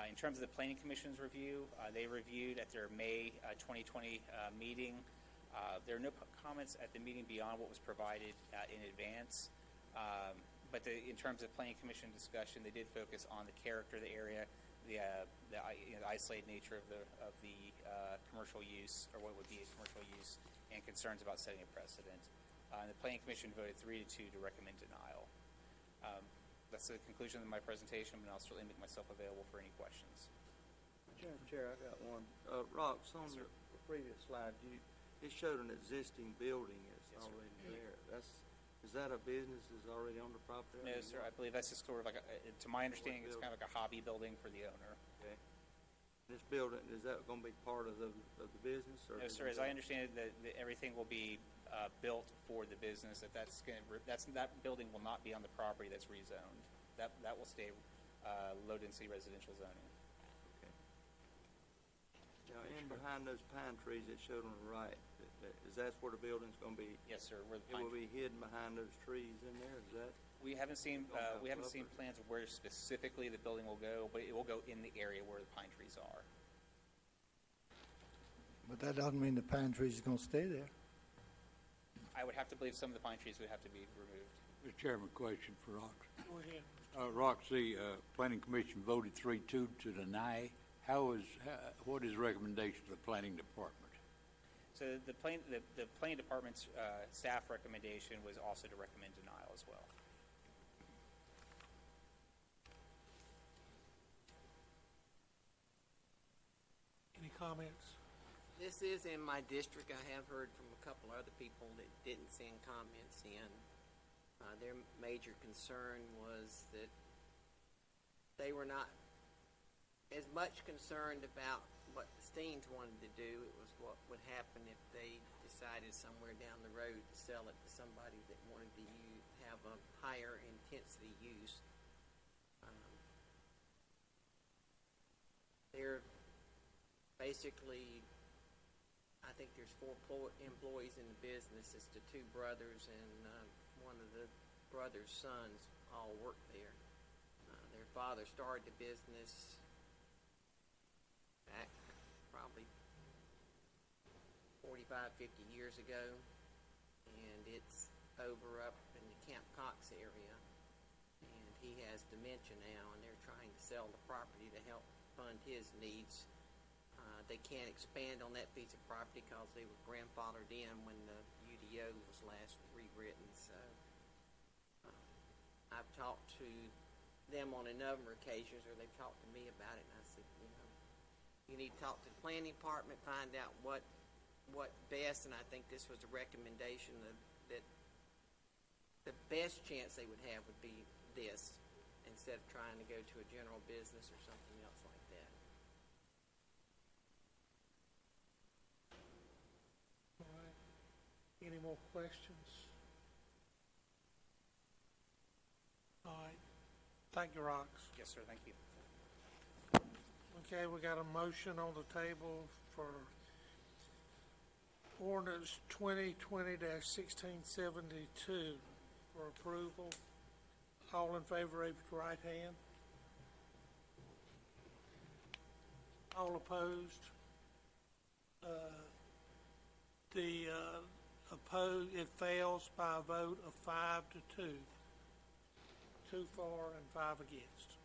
In terms of the Planning Commission's review, they reviewed at their May 2020 meeting. There are no comments at the meeting beyond what was provided in advance. But in terms of Planning Commission discussion, they did focus on the character of the area, the isolated nature of the commercial use, or what would be a commercial use, and concerns about setting a precedent. And the Planning Commission voted 3-2 to recommend denial. That's the conclusion of my presentation, and I'll certainly make myself available for any questions. Chair, I got one. Rox, on the previous slide, it showed an existing building that's already there. Is that a business that's already on the property? No, sir. I believe that's just sort of like, to my understanding, it's kind of like a hobby building for the owner. Okay. This building, is that going to be part of the business? Or no, sir. As I understand it, that everything will be built for the business. That building will not be on the property that's rezoned. That will stay low-density residential zoning. Okay. Now, in behind those pine trees that showed on the right, is that where the building's going to be? Yes, sir. Where the it will be hidden behind those trees in there. Is that? We haven't seen plans of where specifically the building will go, but it will go in the area where the pine trees are. But that doesn't mean the pine trees are going to stay there. I would have to believe some of the pine trees would have to be removed. Mr. Chairman, question for Rox. Go ahead. Rox, the Planning Commission voted 3-2 to deny. What is the recommendation of the Planning Department? So the Planning Department's staff recommendation was also to recommend denial as well. Any comments? This is in my district. I have heard from a couple other people that didn't send comments in. Their major concern was that they were not as much concerned about what the Steens wanted to do. It was what would happen if they decided somewhere down the road to sell it to somebody that wanted to have a higher intensity use. They're basically, I think there's 4 employees in the business. It's the 2 brothers and one of the brothers' sons all work there. Their father started the business back probably 45, 50 years ago, and it's over up in the Camp Cox area, and he has dementia now, and they're trying to sell the property to help fund his needs. They can't expand on that piece of property because they were grandfathered in when the UDO was last rewritten, so I've talked to them on a number of occasions, or they've talked to me about it, and I said, you need to talk to the planning department, find out what best, and I think this was a recommendation that the best chance they would have would be this, instead of trying to go to a general business or something else like that. All right. Any more questions? All right. Thank you, Rox. Yes, sir, thank you. Okay, we got a motion on the table for ordinance 2020-1672 for approval. All in favor, raise your right hand. All opposed? It fails by a vote of 5-2. 2 for and 5 against.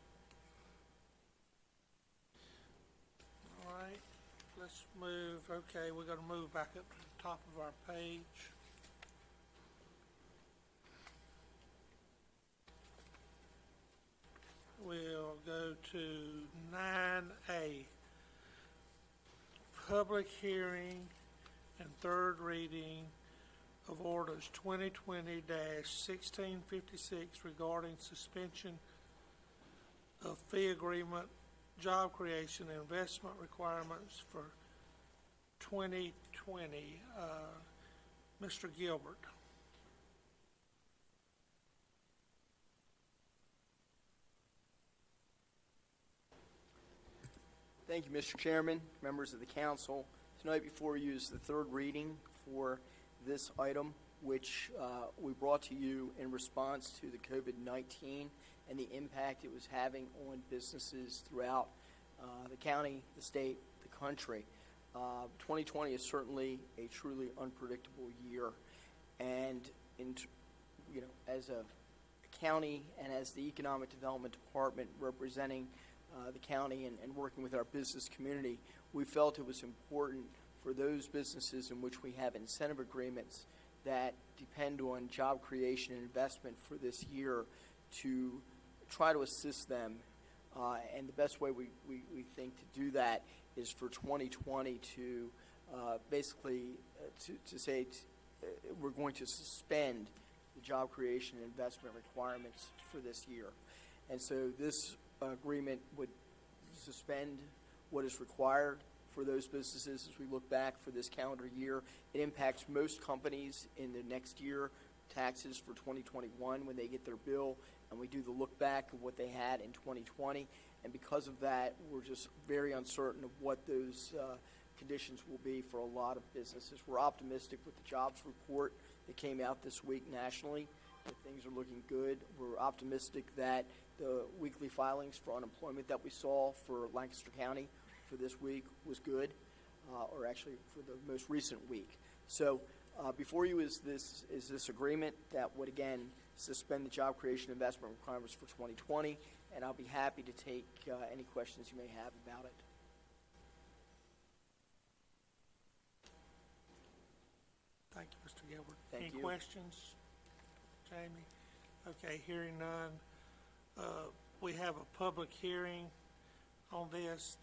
All right, let's move. Okay, we're going to move back up to the top of our page. We'll go to 9A, public hearing and third reading of orders 2020-1656 regarding suspension of fee agreement, job creation, and investment requirements for 2020. Mr. Gilbert. Thank you, Mr. Chairman, members of the council. Tonight before you is the third reading for this item, which we brought to you in response to the COVID-19 and the impact it was having on businesses throughout the county, the state, the country. 2020 is certainly a truly unpredictable year, and as a county and as the Economic Development Department representing the county and working with our business community, we felt it was important for those businesses in which we have incentive agreements that depend on job creation and investment for this year to try to assist them. And the best way we think to do that is for 2020 to say we're going to suspend the job creation and investment requirements for this year. And so this agreement would suspend what is required for those businesses as we look back for this calendar year. It impacts most companies in the next year, taxes for 2021 when they get their bill, and we do the look back of what they had in 2020. And because of that, we're just very uncertain of what those conditions will be for a lot of businesses. We're optimistic with the jobs report that came out this week nationally, that things are looking good. We're optimistic that the weekly filings for unemployment that we saw for Lancaster County for this week was good, or actually for the most recent week. So before you is this agreement that would again suspend the job creation investment requirements for 2020, and I'll be happy to take any questions you may have about it. Thank you, Mr. Gilbert. Thank Any you. questions, Jamie? Okay, hearing none. We have a public hearing on this.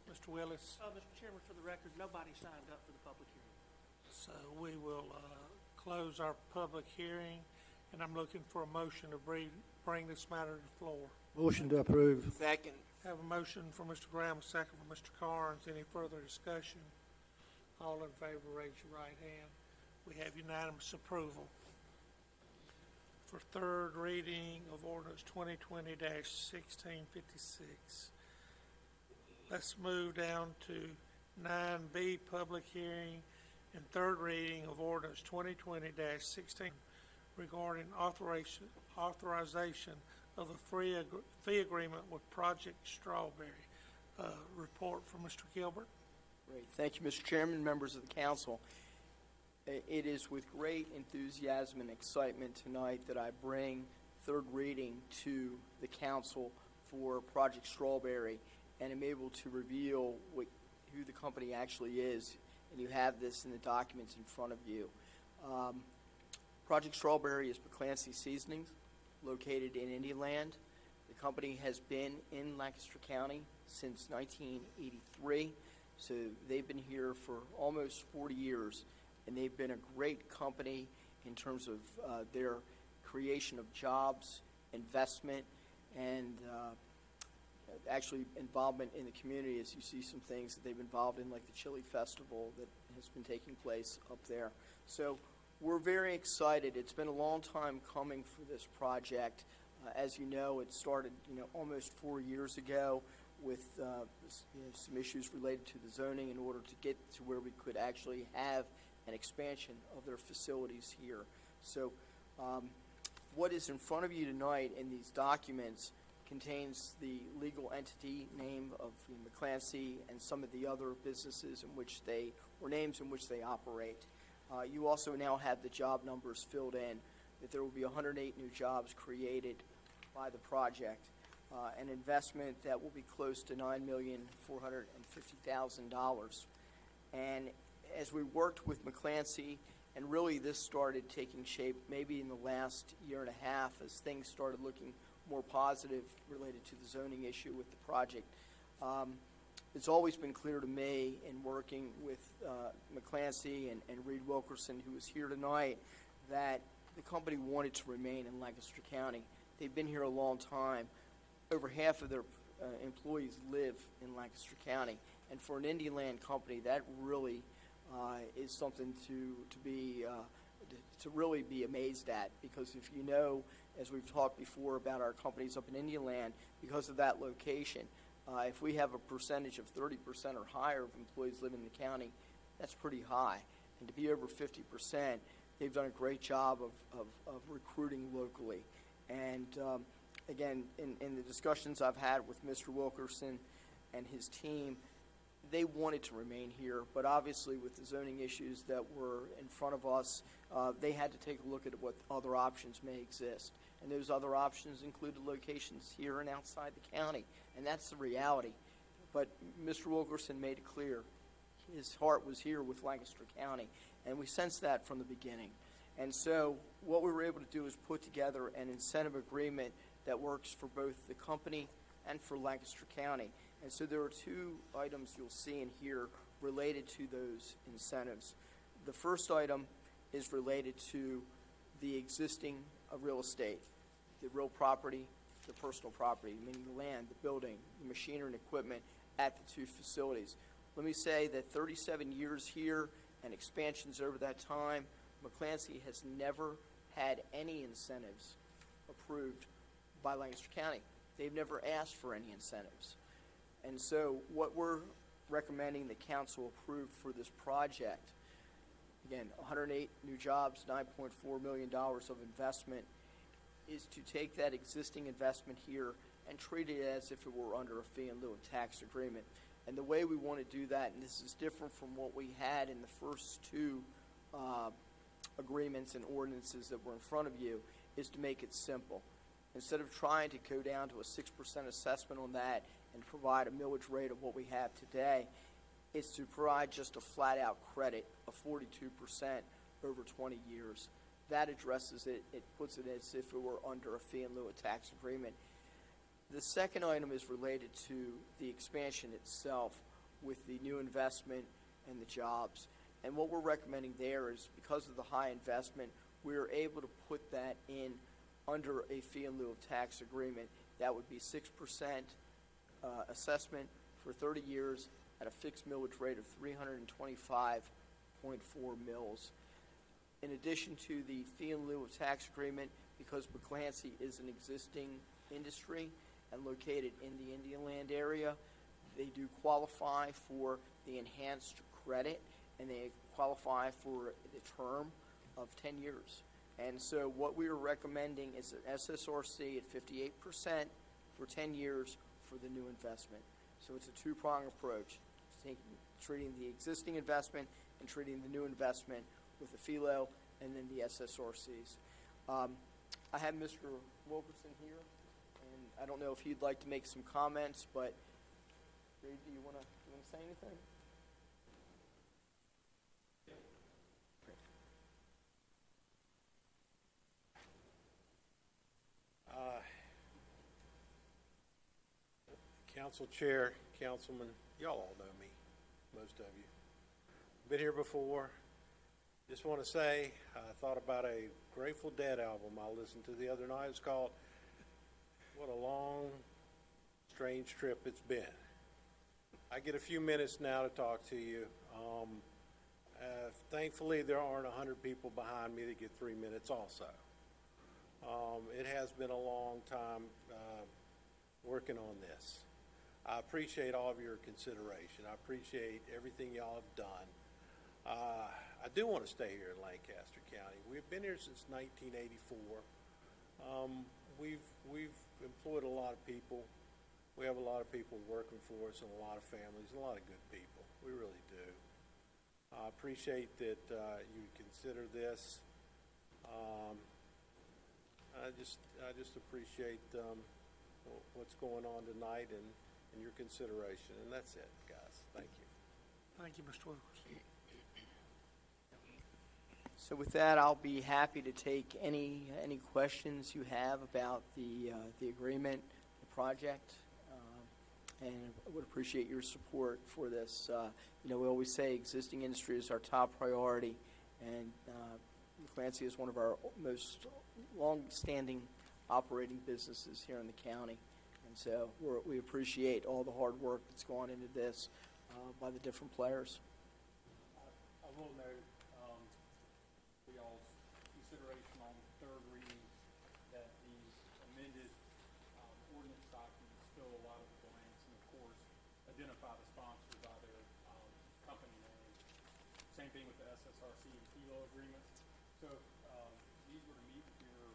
Mr. Willis? Mr. Chairman, for the record, nobody signed up for the public hearing. So we will close our public hearing, and I'm looking for a motion to bring this matter to the floor. Motion to approve. Second. Have a motion from Mr. Graham, a second from Mr. Carnes. Any further discussion? All in favor, raise your right hand. We have unanimous approval. For third reading of ordinance 2020-1656. Let's move down to 9B, public hearing and third reading of ordinance 2020-16 regarding authorization of the fee agreement with Project Strawberry. Report from Mr. Gilbert. Great. Thank you, Mr. Chairman, members of the council. It is with great enthusiasm and excitement tonight that I bring third reading to the council for Project Strawberry, and am able to reveal who the company actually is, and you have this in the documents in front of you. Project Strawberry is McClancy Seasonings. located in Indian Land. The company has been in Lancaster County since 1983, so they've been here for almost 40 years, and they've been a great company in terms of their creation of jobs, investment, and actually involvement in the community. As you see some things that they've been involved in, like the Chili Festival that has been taking place up there. So we're very excited. It's been a long time coming for this project. As you know, it started almost 4 years ago with some issues related to the zoning in order to get to where we could actually have an expansion of their facilities here. So what is in front of you tonight in these documents contains the legal entity name of McClancy and some of the other businesses in which names in which they operate. You also now have the job numbers filled in, that there will be 108 new jobs created by the project, an investment that will be close to $9,450,000. And as we worked with McClancy, and really this started taking shape maybe in the last year and a half as things started looking more positive related to the zoning issue with the project. It's always been clear to me in working with McClancy and Reed Wilkerson, who is here tonight, that the company wanted to remain in Lancaster County. They've been here a long time. Over half of their employees live in Lancaster County. And for an Indian Land company, that really is something to really be amazed at, because if you know, as we've talked before about our companies up in Indian Land, because of that location, if we have a percentage of 30% or higher of employees living in the county, that's pretty high. And to be over 50%, they've done a great job of recruiting locally. And again, in the discussions I've had with Mr. Wilkerson and his team, they wanted to remain here, but obviously with the zoning issues that were in front of us, they had to take a look at what other options may exist. And those other options included locations here and outside the county, and that's the reality. But Mr. Wilkerson made it clear his heart was here with Lancaster County, and we sensed that from the beginning. And so what we were able to do is put together an incentive agreement that works for both the company and for Lancaster County. And so there are two items you'll see in here related to those incentives. The first item is related to the existing real estate, the real property, the personal property, meaning the land, the building, the machinery and equipment at the two facilities. Let me say that 37 years here and expansions over that time, McClancy has never had any incentives approved by Lancaster County. They've never asked for any incentives. And so what we're recommending the council approve for this project, again, 108 new jobs, $9.4 million of investment, is to take that existing investment here and treat it as if it were under a fee in lieu of tax agreement. And the way we want to do that, and this is different from what we had in the first two agreements and ordinances that were in front of you, is to make it simple. Instead of trying to go down to a 6% assessment on that and provide a millage rate of what we have today, it's to provide just a flat-out credit of 42% over 20 years. That addresses it. It puts it as if it were under a fee in lieu of tax agreement. The second item is related to the expansion itself with the new investment and the jobs. And what we're recommending there is, because of the high investment, we're able to put that in under a fee in lieu of tax agreement. That would be 6% assessment for 30 years at a fixed millage rate of 325.4 mils. In addition to the fee in lieu of tax agreement, because McClancy is an existing industry and located in the Indian Land area, they do qualify for the enhanced credit, and they qualify for the term of 10 years. And so what we are recommending is an SSRC at 58% for 10 years for the new investment. So it's a two-pronged approach, treating the existing investment and treating the new investment with the FILO and then the SSRCs. I have Mr. Wilkerson here, and I don't know if he'd like to make some comments, but Ray, do you want to say anything? Council Chair, Councilman, y'all all know me, most of you. Been here before. Just want to say, I thought about a Grateful Dead album I listened to the other night. It's called What a Long, Strange Trip It's Been. I get a few minutes now to talk to you. Thankfully, there aren't 100 people behind me that get 3 minutes also. It has been a long time working on this. I appreciate all of your consideration. I appreciate everything y'all have done. I do want to stay here in Lancaster County. We've been here since 1984. We've employed a lot of people. We have a lot of people working for us and a lot of families and a lot of good people. We really do. I appreciate that you consider this. I just appreciate what's going on tonight and your consideration, and that's it, guys. Thank you. Thank you, Mr. Wilkes. So with that, I'll be happy to take any questions you have about the agreement, the project, and I would appreciate your support for this. We always say existing industry is our top priority, and Clancy is one of our most long-standing operating businesses here in the county. And so we appreciate all the hard work that's gone into this by the different players. I will note for y'all's consideration on third reading that the amended ordinance documents fill a lot of the blanks and, of course, identify the sponsor by their company name. Same thing with the SSRC and PLO agreements. So if these were to meet with your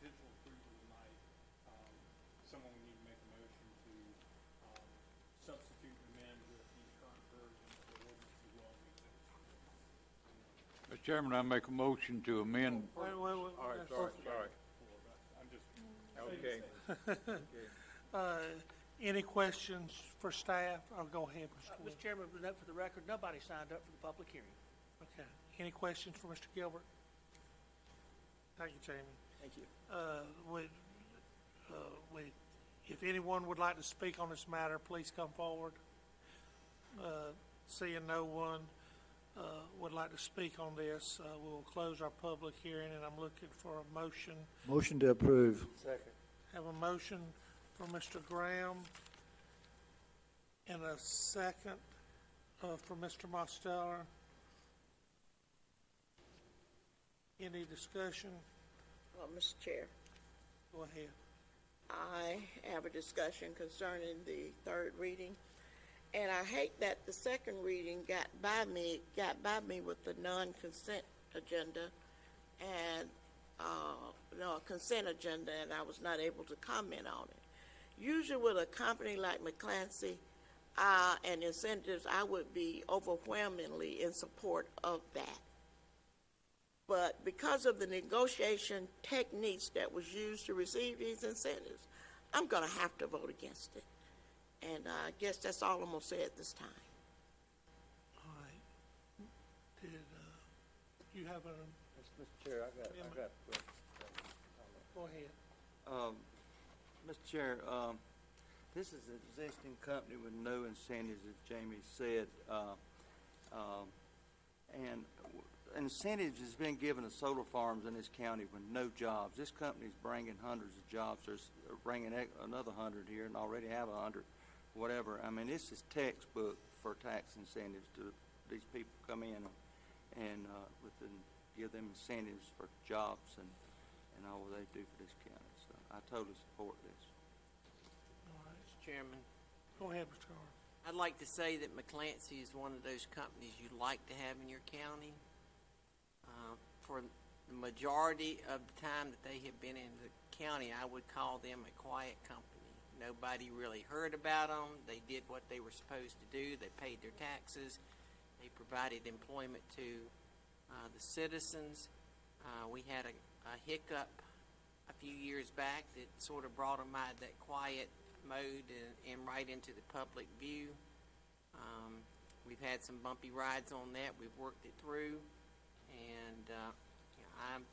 potential approval tonight, someone would need to make a motion to substitute and amend with the current version of the ordinance as well as the exhibits. Mr. Chairman, I make a motion to amend. Wait. All right, sorry. I'm just Okay. Any questions for staff? I'll go ahead, Mr. Mr. Chairman, note for the record, nobody signed up for the public hearing. Okay. Any questions for Mr. Gilbert? Thank you, Jamie. Thank you. If anyone would like to speak on this matter, please come forward. Seeing no one would like to speak on this, we'll close our public hearing, and I'm looking for a motion. Motion to approve. Second. Have a motion from Mr. Graham and a second from Mr. Mosteller. Any discussion? Well, Mr. Chair, Go ahead. I have a discussion concerning the third reading, and I hate that the second reading got by me with the non-consent agenda and a consent agenda, and I was not able to comment on it. Usually with a company like McClancy and incentives, I would be overwhelmingly in support of that. But because of the negotiation techniques that was used to receive these incentives, I'm going to have to vote against it. And I guess that's all I'm going to say at this time. All right. Did you have a, Mr. Chair, I got a question. go ahead. Mr. Chair, this is an existing company with no incentives, as Jamie said, and incentives has been given to solar farms in this county with no jobs. This company's bringing hundreds of jobs. They're bringing another 100 here and already have 100, whatever. I mean, this is textbook for tax incentives to these people come in and give them incentives for jobs and all they do for this county. So I totally support this. All right. Mr. Chairman, Go ahead, Mr. Carter. I'd like to say that McClancy is one of those companies you'd like to have in your county. For the majority of the time that they have been in the county, I would call them a quiet company. Nobody really heard about them. They did what they were supposed to do. They paid their taxes. They provided employment to the citizens. We had a hiccup a few years back that sort of brought them out of that quiet mode and right into the public view. We've had some bumpy rides on that. We've worked it through, and I am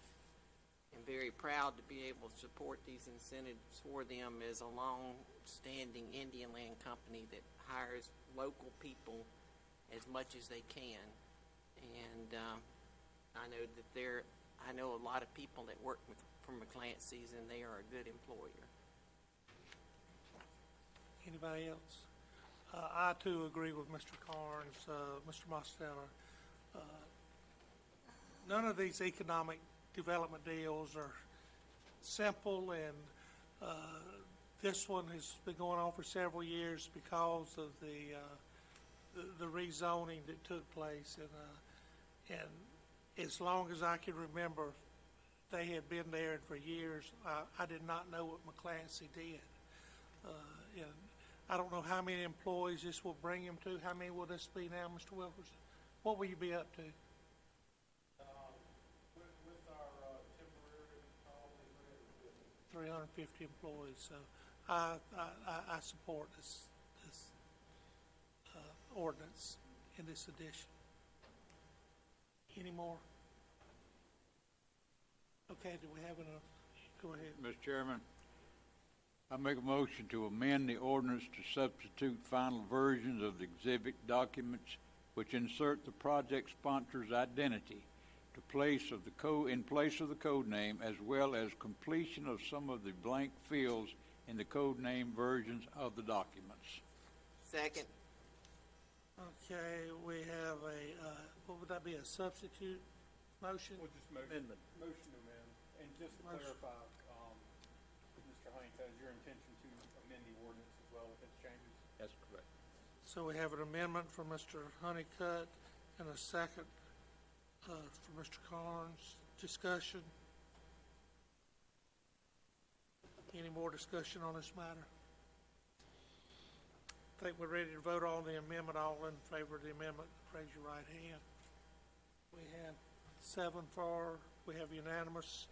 very proud to be able to support these incentives for them as a outstanding Indian Land company that hires local people as much as they can. And I know that I know a lot of people that work for McClancy's, and they are a good employer. Anybody else? I too agree with Mr. Carnes, Mr. Mosteller. None of these economic development deals are simple, and this one has been going on for several years because of the rezoning that took place, and as long as I can remember, they had been there for years. I did not know what McClancy did, and I don't know how many employees this will bring him to. How many will this be now, Mr. Wilkerson? What will you be up to? With our temporary, probably 350 employees. So I support this ordinance in this edition. Any more? Okay, do we have enough? Go ahead. Mr. Chairman, I make a motion to amend the ordinance to substitute final versions of the exhibit documents which insert the project sponsor's identity in place of the code name, as well as completion of some of the blank fields in the code name versions of the documents. Second. Okay, we have what would that be, a substitute motion? We'll just motion to amend. And just to clarify, Mr. Huntington, is your intention to amend the ordinance as well with its changes? That's correct. So we have an amendment from Mr. Honeycutt and a second from Mr. Carnes. Discussion? Any more discussion on this matter? I think we're ready to vote on the amendment. All in favor of the amendment, raise your right hand. We have 7 for. We have unanimous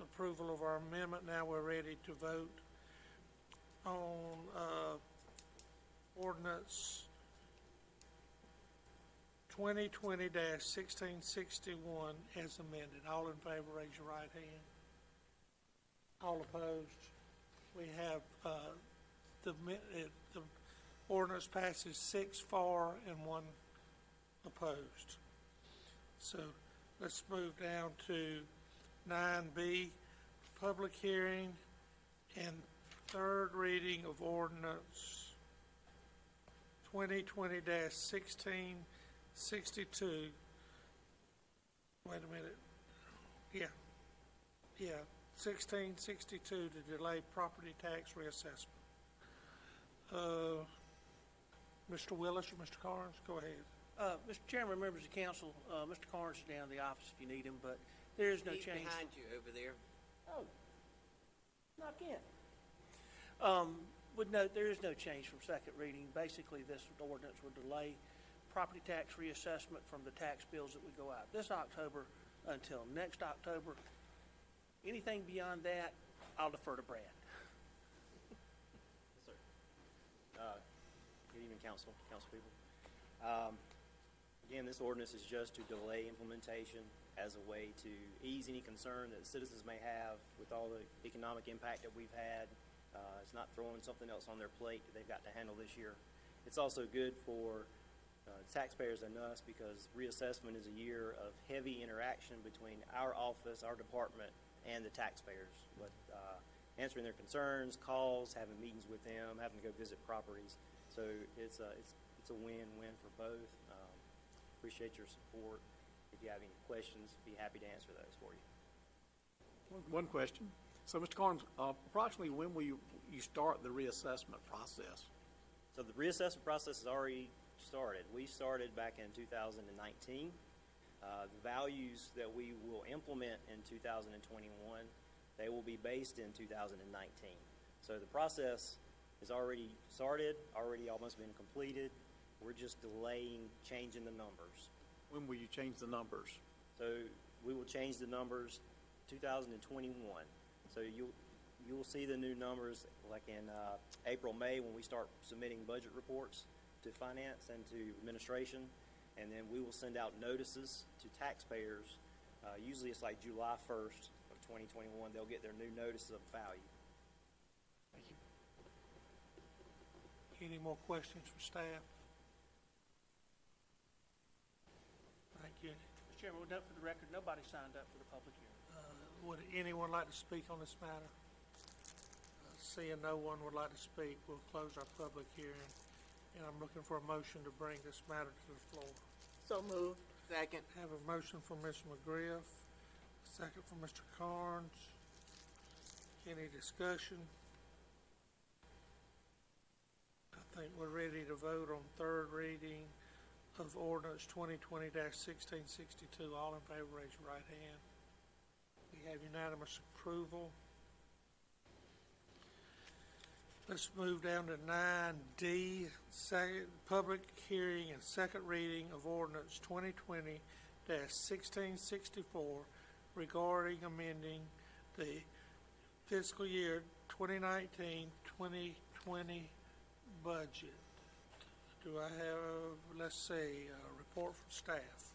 approval of our amendment. Now we're ready to vote on ordinance 2020-1661 as amended. All in favor, raise your right hand. All opposed. We have the ordinance passes 6 for and 1 opposed. So let's move down to 9B, public hearing and third reading of ordinance 2020-1662. Wait a minute. Yeah, 1662 to delay property tax reassessment. Mr. Willis or Mr. Carnes, go ahead. Mr. Chairman, members of the council, Mr. Carnes is down in the office if you need him, but there is no He's change. behind you over there. Oh, not again. Would note there is no change from second reading. Basically, this ordinance would delay property tax reassessment from the tax bills that would go out this October until next October. Anything beyond that, I'll defer to Brad. Yes, sir. Good evening, council people. Again, this ordinance is just to delay implementation as a way to ease any concern that citizens may have with all the economic impact that we've had. It's not throwing something else on their plate that they've got to handle this year. It's also good for taxpayers and us because reassessment is a year of heavy interaction between our office, our department, and the taxpayers. But answering their concerns, calls, having meetings with them, having to go visit properties. So it's a win-win for both. Appreciate your support. If you have any questions, be happy to answer those for you. One question. So, Mr. Carnes, approximately when will you start the reassessment process? So the reassessment process has already started. We started back in 2019. The values that we will implement in 2021, they will be based in 2019. So the process is already started, already almost been completed. We're just delaying changing the numbers. When will you change the numbers? So we will change the numbers 2021. So you'll see the new numbers like in April, May when we start submitting budget reports to finance and to administration. And then we will send out notices to taxpayers. Usually it's like July 1st of 2021. They'll get their new notice of value. Any more questions for staff? Thank you. Mr. Chairman, we'll note for the record, nobody signed up for the public hearing. Would anyone like to speak on this matter? Seeing no one would like to speak, we'll close our public hearing, and I'm looking for a motion to bring this matter to the floor. So moved. Second. Have a motion from Ms. McGriff, a second from Mr. Carnes. Any discussion? I think we're ready to vote on third reading of ordinance 2020-1662. All in favor, raise your right hand. We have unanimous approval. Let's move down to 9D, public hearing and second reading of ordinance 2020-1664 regarding amending the fiscal year 2019-2020 budget. Do I have, let's see, a report from staff?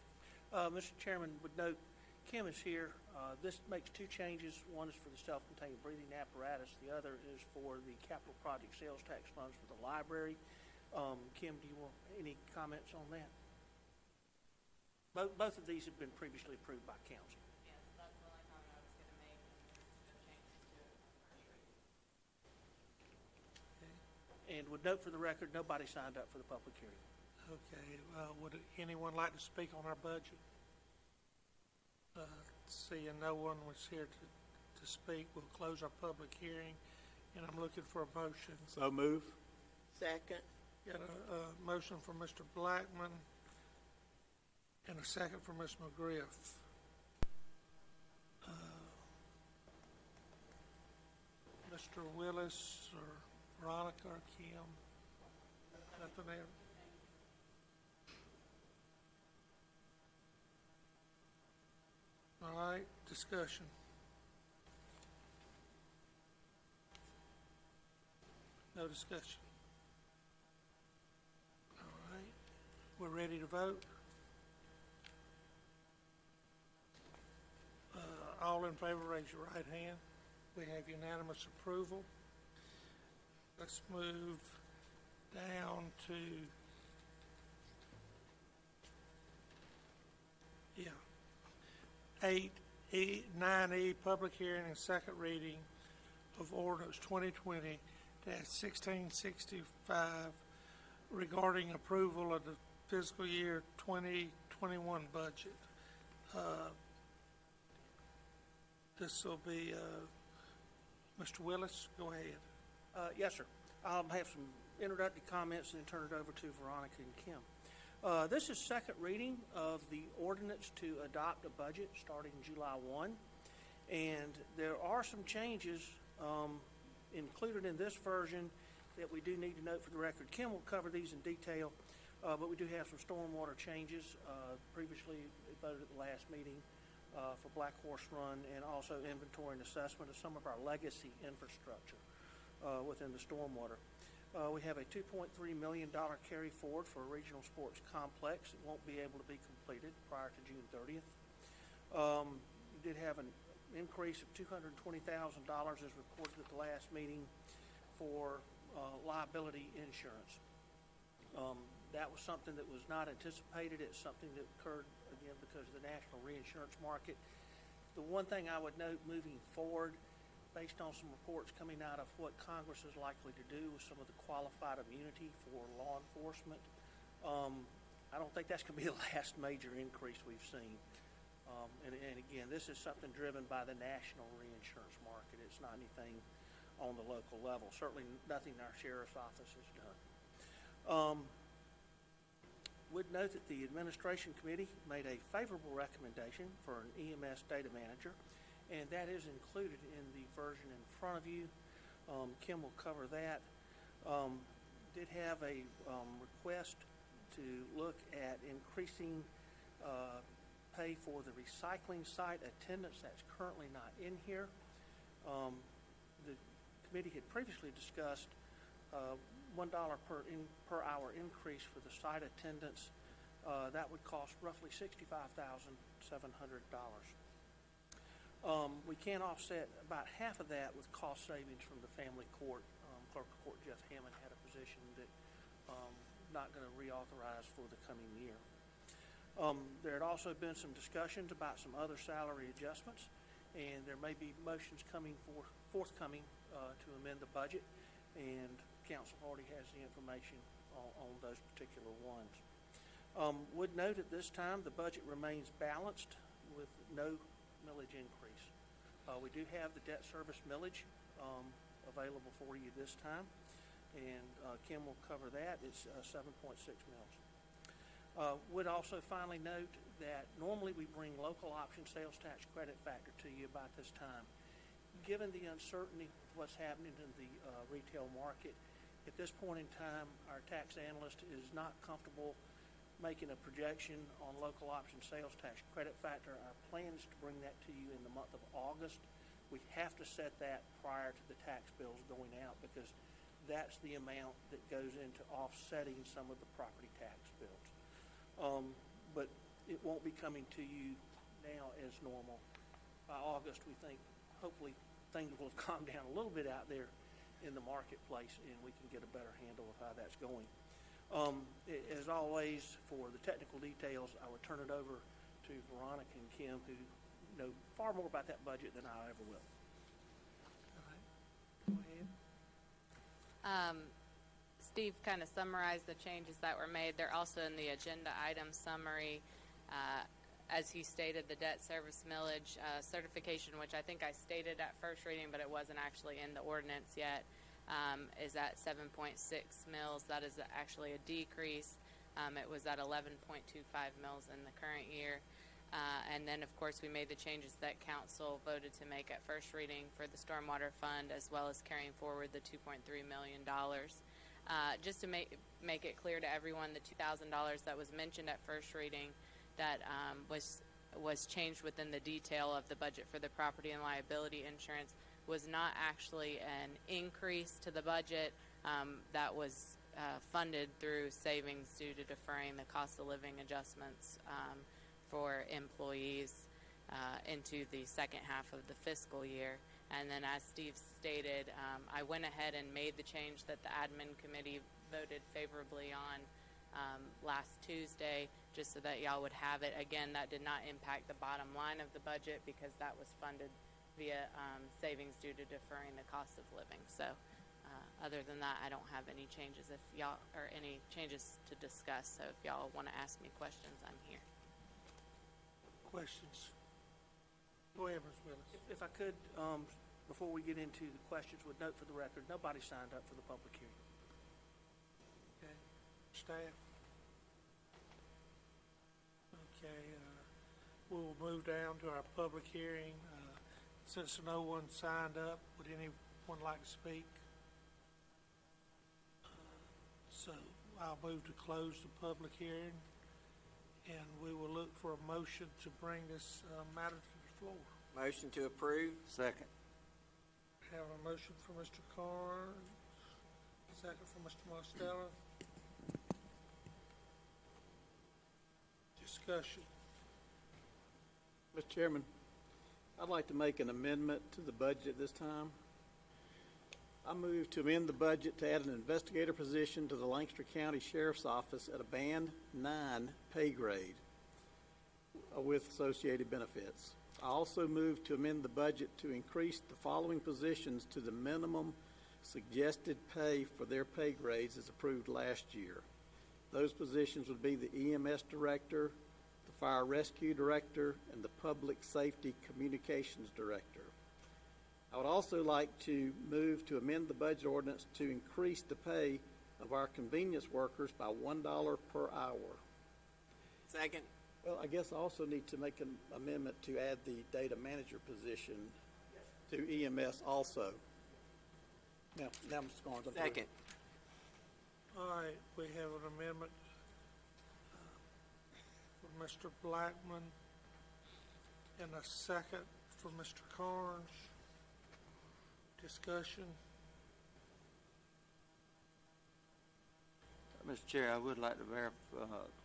Mr. Chairman, would note, Kim is here. This makes two changes. One is for the self-contained breathing apparatus. The other is for the capital project sales tax funds for the library. Kim, do you want any comments on that? Both of these have been previously approved by council. Yes, that's the only comment I was going to make, and no changes to it on first reading. And would note for the record, nobody signed up for the public hearing. Okay, would anyone like to speak on our budget? Seeing no one was here to speak, we'll close our public hearing, and I'm looking for a motion. So move. Second. Got a motion from Mr. Blackman and a second from Ms. McGriff. Mr. Willis or Veronica or Kim? Nothing else? All right, discussion. No discussion. All right, we're ready to vote. All in favor, raise your right hand. We have unanimous approval. Let's move down to, 9E, public hearing and second reading of ordinance 2020-1665 regarding approval of the fiscal year 2021 budget. This will be, Mr. Willis, go ahead. Yes, sir. I'll have some introductory comments and then turn it over to Veronica and Kim. This is second reading of the ordinance to adopt a budget starting July 1. And there are some changes included in this version that we do need to note for the record. Kim will cover these in detail, but we do have some stormwater changes. Previously voted at the last meeting for Black Horse Run, and also inventory and assessment of some of our legacy infrastructure within the stormwater. We have a $2.3 million carry forward for a regional sports complex. It won't be able to be completed prior to June 30th. We did have an increase of $220,000 as reported at the last meeting for liability insurance. That was something that was not anticipated. It's something that occurred, again, because of the national reinsurance market. The one thing I would note moving forward, based on some reports coming out of what Congress is likely to do with some of the qualified immunity for law enforcement, I don't think that's going to be the last major increase we've seen. And again, this is something driven by the national reinsurance market. It's not anything on the local level. Certainly nothing our sheriff's office has done. Would note that the administration committee made a favorable recommendation for an EMS data manager, and that is included in the version in front of you. Kim will cover that. Did have a request to look at increasing pay for the recycling site attendance. That's currently not in here. The committee had previously discussed $1 per hour increase for the site attendance. That would cost roughly $65,700. We can offset about half of that with cost savings from the family court. Clerk of Court Jeff Hammond had a position that not going to reauthorize for the coming year. There had also been some discussions about some other salary adjustments, and there may be motions forthcoming to amend the budget, and council already has the information on those particular ones. Would note at this time the budget remains balanced with no millage increase. We do have the debt service millage available for you this time, and Kim will cover that. It's 7.6 mils. Would also finally note that normally we bring local option sales tax credit factor to you about this time. Given the uncertainty of what's happening in the retail market, at this point in time, our tax analyst is not comfortable making a projection on local option sales tax credit factor. Our plan is to bring that to you in the month of August. We have to set that prior to the tax bills going out because that's the amount that goes into offsetting some of the property tax bills. But it won't be coming to you now as normal. By August, we think hopefully things will have calmed down a little bit out there in the marketplace and we can get a better handle of how that's going. As always, for the technical details, I would turn it over to Veronica and Kim, who know far more about that budget than I ever will. All right, go ahead. Steve kind of summarized the changes that were made. They're also in the agenda item summary. As he stated, the debt service millage certification, which I think I stated at first reading, but it wasn't actually in the ordinance yet, is at 7.6 mils. That is actually a decrease. It was at 11.25 mils in the current year. And then, of course, we made the changes that council voted to make at first reading for the Stormwater Fund, as well as carrying forward the $2.3 million. Just to make it clear to everyone, the $2,000 that was mentioned at first reading that was changed within the detail of the budget for the property and liability insurance was not actually an increase to the budget. That was funded through savings due to deferring the cost of living adjustments for employees into the second half of the fiscal year. And then, as Steve stated, I went ahead and made the change that the admin committee voted favorably on last Tuesday, just so that y'all would have it. Again, that did not impact the bottom line of the budget because that was funded via savings due to deferring the cost of living. So other than that, I don't have any changes if y'all, or any changes to discuss. So if y'all want to ask me questions, I'm here. Questions? Go ahead, Ms. Willis. If I could, before we get into the questions, would note for the record, nobody signed up for the public hearing. Okay. Staff? Okay. We'll move down to our public hearing. Since no one signed up, would anyone like to speak? So I'll move to close the public hearing, and we will look for a motion to bring this matter to the floor. Motion to approve. Second. Have a motion for Mr. Carnes, second for Mr. Mosteller. Discussion. Mr. Chairman, I'd like to make an amendment to the budget this time. I move to amend the budget to add an investigator position to the Lancaster County Sheriff's Office at a Band 9 pay grade with associated benefits. I also move to amend the budget to increase the following positions to the minimum suggested pay for their pay grades as approved last year. Those positions would be the EMS Director, the Fire Rescue Director, and the Public Safety Communications Director. I would also like to move to amend the budget ordinance to increase the pay of our convenience workers by $1 per hour. Second. Well, I guess I also need to make an amendment to add the data manager position to EMS also. Now, Mr. Carnes. Second. All right, we have an amendment for Mr. Blackman and a second for Mr. Carnes. Discussion. Mr. Chair, I would like to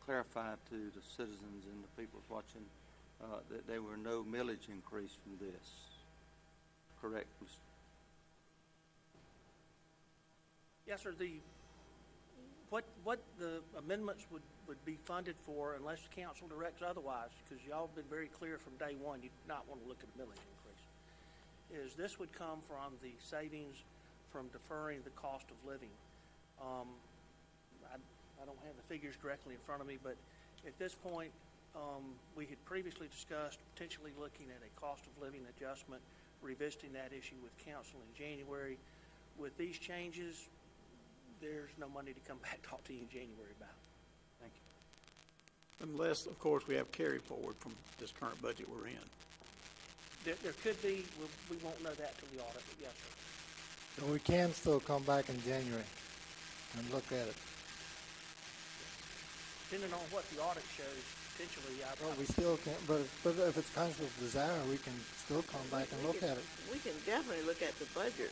clarify to the citizens and the people watching that there were no millage increase from this. Correct, Mr. Yes, sir. what the amendments would be funded for unless the council directs otherwise, because y'all have been very clear from day one, you do not want to look at a millage increase, is this would come from the savings from deferring the cost of living. I don't have the figures directly in front of me, but at this point, we had previously discussed potentially looking at a cost of living adjustment, revisiting that issue with council in January. With these changes, there's no money to come back and talk to you in January about. Thank you. Unless, of course, we have carry forward from this current budget we're in. There could be, we won't know that till the audit, but yes, sir. So we can still come back in January and look at it. Depending on what the audit shows, potentially, Well, we still can, but if it's council's desire, we can still come back and look at it. We can definitely look at the budget,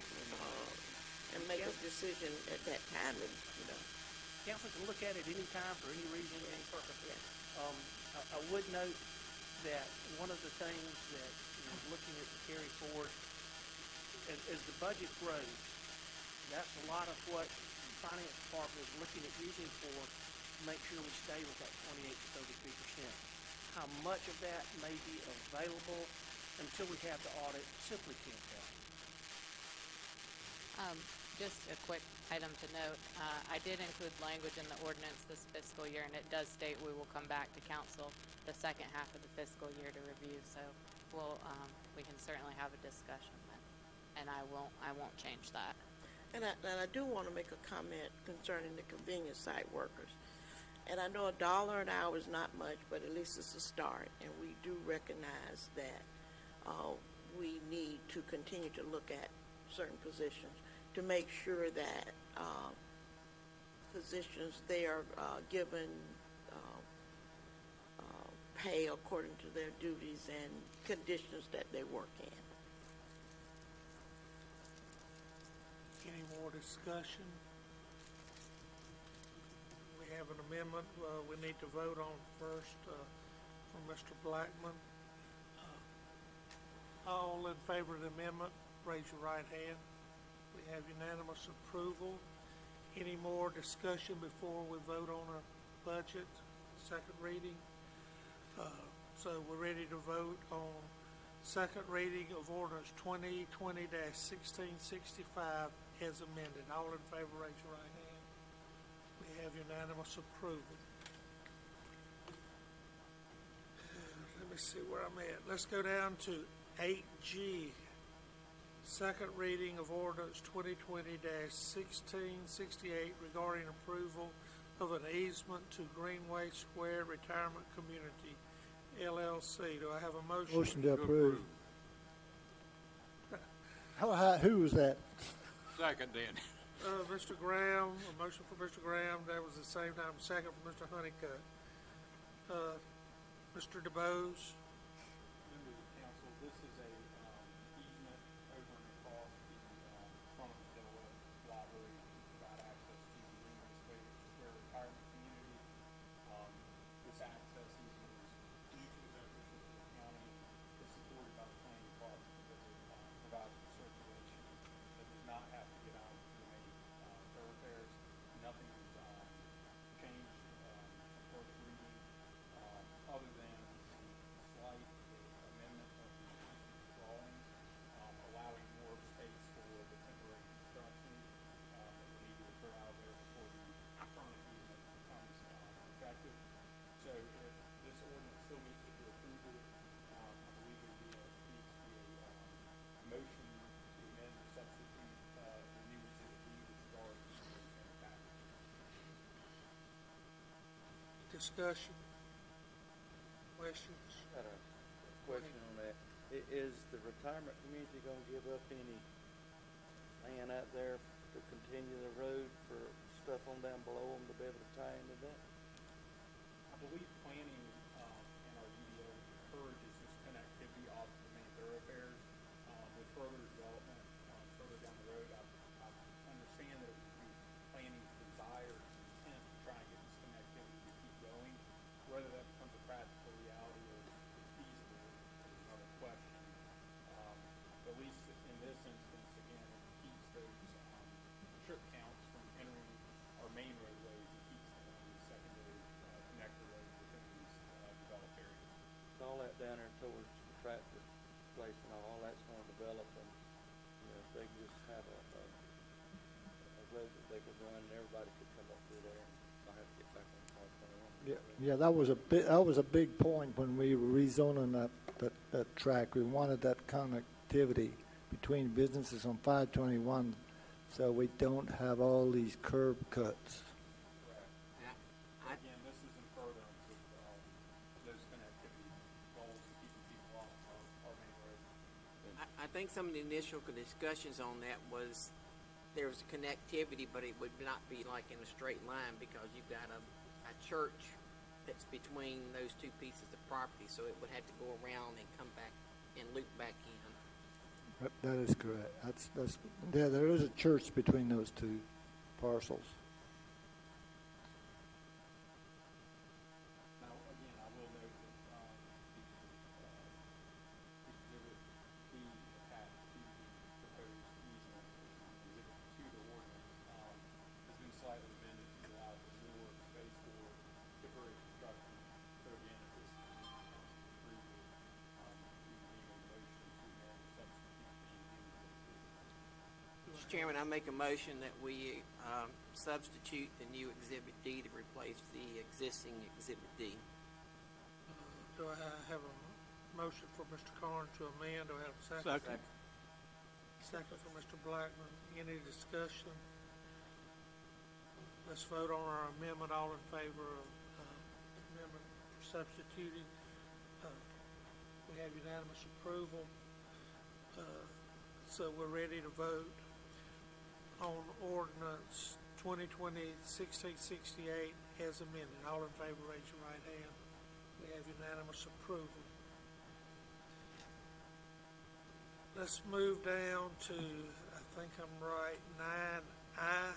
and make a decision at that time, Council can look at it any time for any reason, any purpose. I would note that one of the things that, looking at the carry forward, as the budget grows, that's a lot of what the finance department is looking at using for, to make sure we stay with that 28 to 33%. How much of that may be available until we have the audit, simply can't tell. Just a quick item to note, I did include language in the ordinance this fiscal year, and it does state we will come back to council the second half of the fiscal year to review, so we can certainly have a discussion then, and I won't change that. And I do want to make a comment concerning the convenience site workers. And I know $1 an hour is not much, but at least it's a start, and we do recognize that we need to continue to look at certain positions to make sure that positions they are given pay according to their duties and conditions that they work in. Any more discussion? We have an amendment we need to vote on first from Mr. Blackman. All in favor of the amendment, raise your right hand. We have unanimous approval. Any more discussion before we vote on our budget, second reading? So we're ready to vote on second reading of ordinance 2020-1665 as amended. All in favor, raise your right hand. We have unanimous approval. Let me see where I'm at. Let's go down to 8G. Second reading of ordinance 2020-1668 regarding approval of an easement to Greenway Square Retirement Community, LLC. Do I have a motion? Motion to approve. Who was that? Second then. Mr. Graham, a motion for Mr. Graham. That was the same time, second for Mr. Honeycutt. Mr. DeBose. Members of council, this is a easement over and across the front of the Delaware Library to provide access to the Greenway Square Retirement Community. This access easement is mutually beneficial to the county. It's supported by the planning department because it provides for circulation that does not have to get out of the main thoroughfares. Nothing has changed from first reading other than slight amendment of the existing drawings, allowing more space for the temporary construction that we need to occur out there before the permanent easement becomes effective. So if this ordinance still needs to be approval, I believe there needs to be a motion to amend or substitute the new exhibit D, which is already in the package. Discussion. Questions? Got a question on that. Is the retirement community gonna give up any land out there to continue the road for stuff on down below them to be able to tie into that? I believe planning and our UDO encourages this connectivity off the main thoroughfares. With further development further down the road, I understand that it would be planning's desire and intent to try and get this connectivity to keep going. Whether that becomes a practical reality or is feasible is another question. At least in this instance, again, it keeps those trip counts from entering our main roadways practice place and all that's gonna develop, and, you know, if they could just have a road that they could run, and everybody could come up through there, and not have to get back on 521. Yeah, that was a big point when we were rezoning that track. We wanted that connectivity between businesses on 521, so we don't have all these curb cuts. Again, this is in furtherance of those connectivity goals and keeping people off our main road. I think some of the initial discussions on that was there was connectivity, but it would not be like in a straight line because you've got a church that's between those two pieces of property, so it would have to go around and come back and loop back in. That is correct. Yeah, there is a church between those two parcels. Now, again, I will note that exhibit B attached to the proposed easement, exhibit to the ordinance, has been slightly amended to allow for more space for temporary construction. So again, if this is approved, we need a motion to amend substitute B. Mr. Chairman, I make a motion that we substitute the new Exhibit D to replace the existing Exhibit D. Do I have a motion for Mr. Carn to amend? Do I have a second? Second for Mr. Blackman. Any discussion? Let's vote on our amendment. All in favor of amendment for substituting? We have unanimous approval. So we're ready to vote on ordinance 2020-1668 as amended. All in favor, raise your right hand. We have unanimous approval. Let's move down to, I think I'm right, 9I.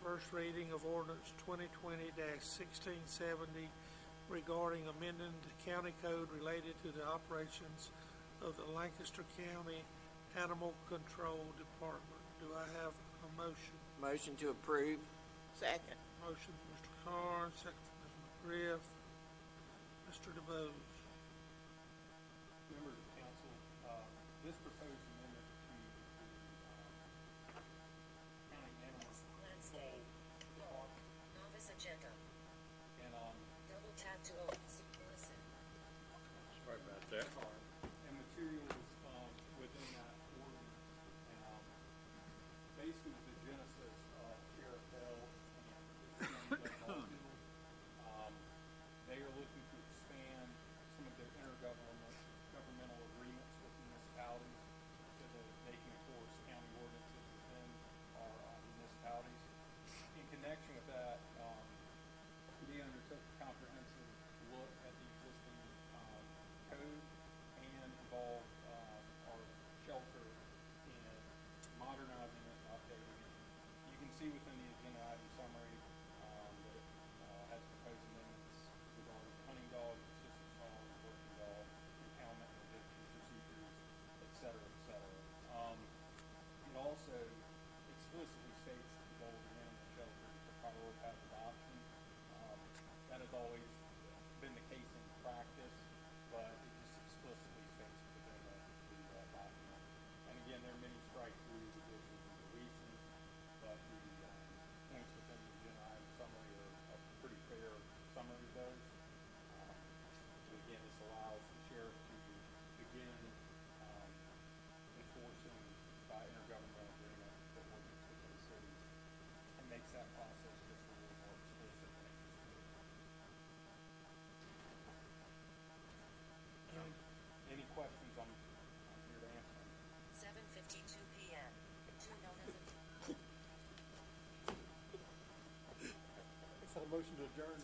First reading of ordinance 2020-1670 regarding amending the county code related to the operations of the Lancaster County Animal Control Department. Do I have a motion? Motion to approve. Second. Motion from Mr. Carr, second from Ms. McGriff. Mr. DeBose. Members of council, this proposed amendment to the county animal control department. Novice agenda. And Double tap to open. Listen. Sorry about that. and materials within that ordinance. And basically the genesis of Sheriff Bell and its hospital, they are looking to expand some of their intergovernmental agreements with municipalities so that they can enforce county ordinances within our municipalities. In connection with that, we undertook a comprehensive look at the existing code and involved our shelter in modernizing it and updating it. You can see within the agenda item summary that has proposed amendments regarding hunting dogs, assistance dogs, working dogs, impoundment and eviction procedures, et cetera, et cetera. It also explicitly states that the goal of the animal shelter is to prioritize adoption. That has always been the case in practice, but it just explicitly states within the document. And again, there are many strike-through revisions and deletions, but the points within the agenda item summary are a pretty fair summary of those. So again, this allows the sheriff to begin enforcing by intergovernmental agreement the ordinance within the cities and makes that process just a little more explicit than it used to be. Any questions? I'm here to answer them. 7:52 p.m. Two notices. Is that a motion to adjourn?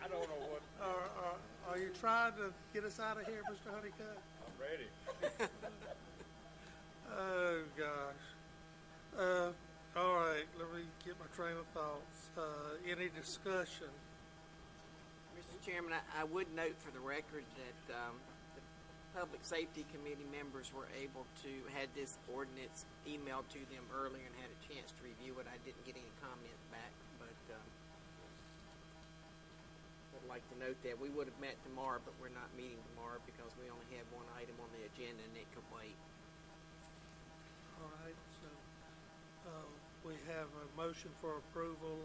I don't know what. Are you trying to get us out of here, Mr. Honeycutt? I'm ready. Oh, gosh. All right, let me get my train of thoughts. Any discussion? Mr. Chairman, I would note for the record that the Public Safety Committee members were able to, had this ordinance emailed to them earlier and had a chance to review it. I didn't get any comment back, but I'd like like to note that we would have met tomorrow, but we're not meeting tomorrow because we only have one item on the agenda and it could wait. All right, so, we have a motion for approval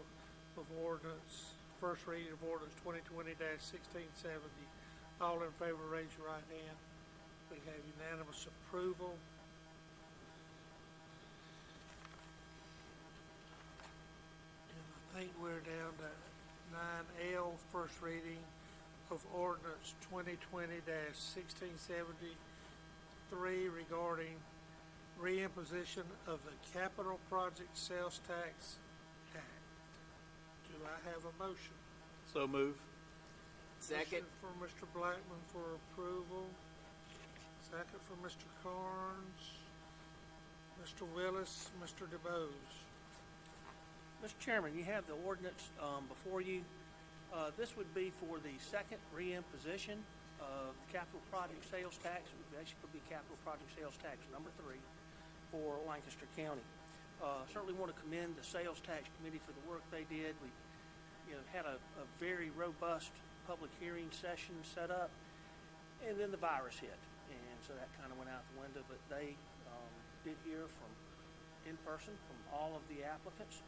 of ordinance, first reading of ordinance 2020-1670. All in favor, raise your right hand. We have unanimous approval. And I think we're down to 9L, first reading of ordinance 2020-1673 regarding reimposition of the Capital Project Sales Tax Act. Do I have a motion? So move. Second. Motion for Mr. Blackman for approval. Second for Mr. Carnes. Mr. Willis, Mr. DeBose. Mr. Chairman, you have the ordinance before you. This would be for the second reimposition of the capital project sales tax. It would basically be capital project sales tax number 3 for Lancaster County. Certainly want to commend the sales tax committee for the work they did. We had a very robust public hearing session set up, and then the virus hit, and so that kind of went out the window. But they did hear from in person from all of the applicants.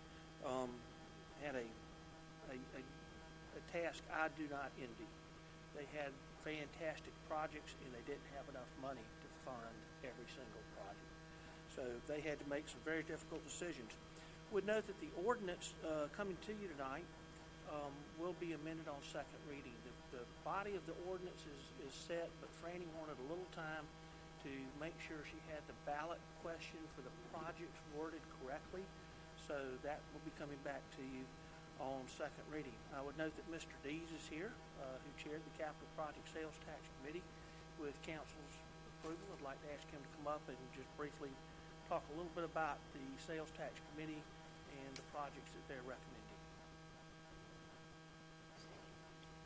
Had a task I do not envy. They had fantastic projects, and they didn't have enough money to fund every single project. So they had to make some very difficult decisions. Would note that the ordinance coming to you tonight will be amended on second reading. The body of the ordinance is set, but Franny wanted a little time to make sure she had the ballot question for the projects worded correctly. So that will be coming back to you on second reading. I would note that Mr. Dees is here, who chaired the Capital Project Sales Tax Committee. With council's approval, I'd like to ask him to come up and just briefly talk a little bit about the Sales Tax Committee and the projects that they're recommending.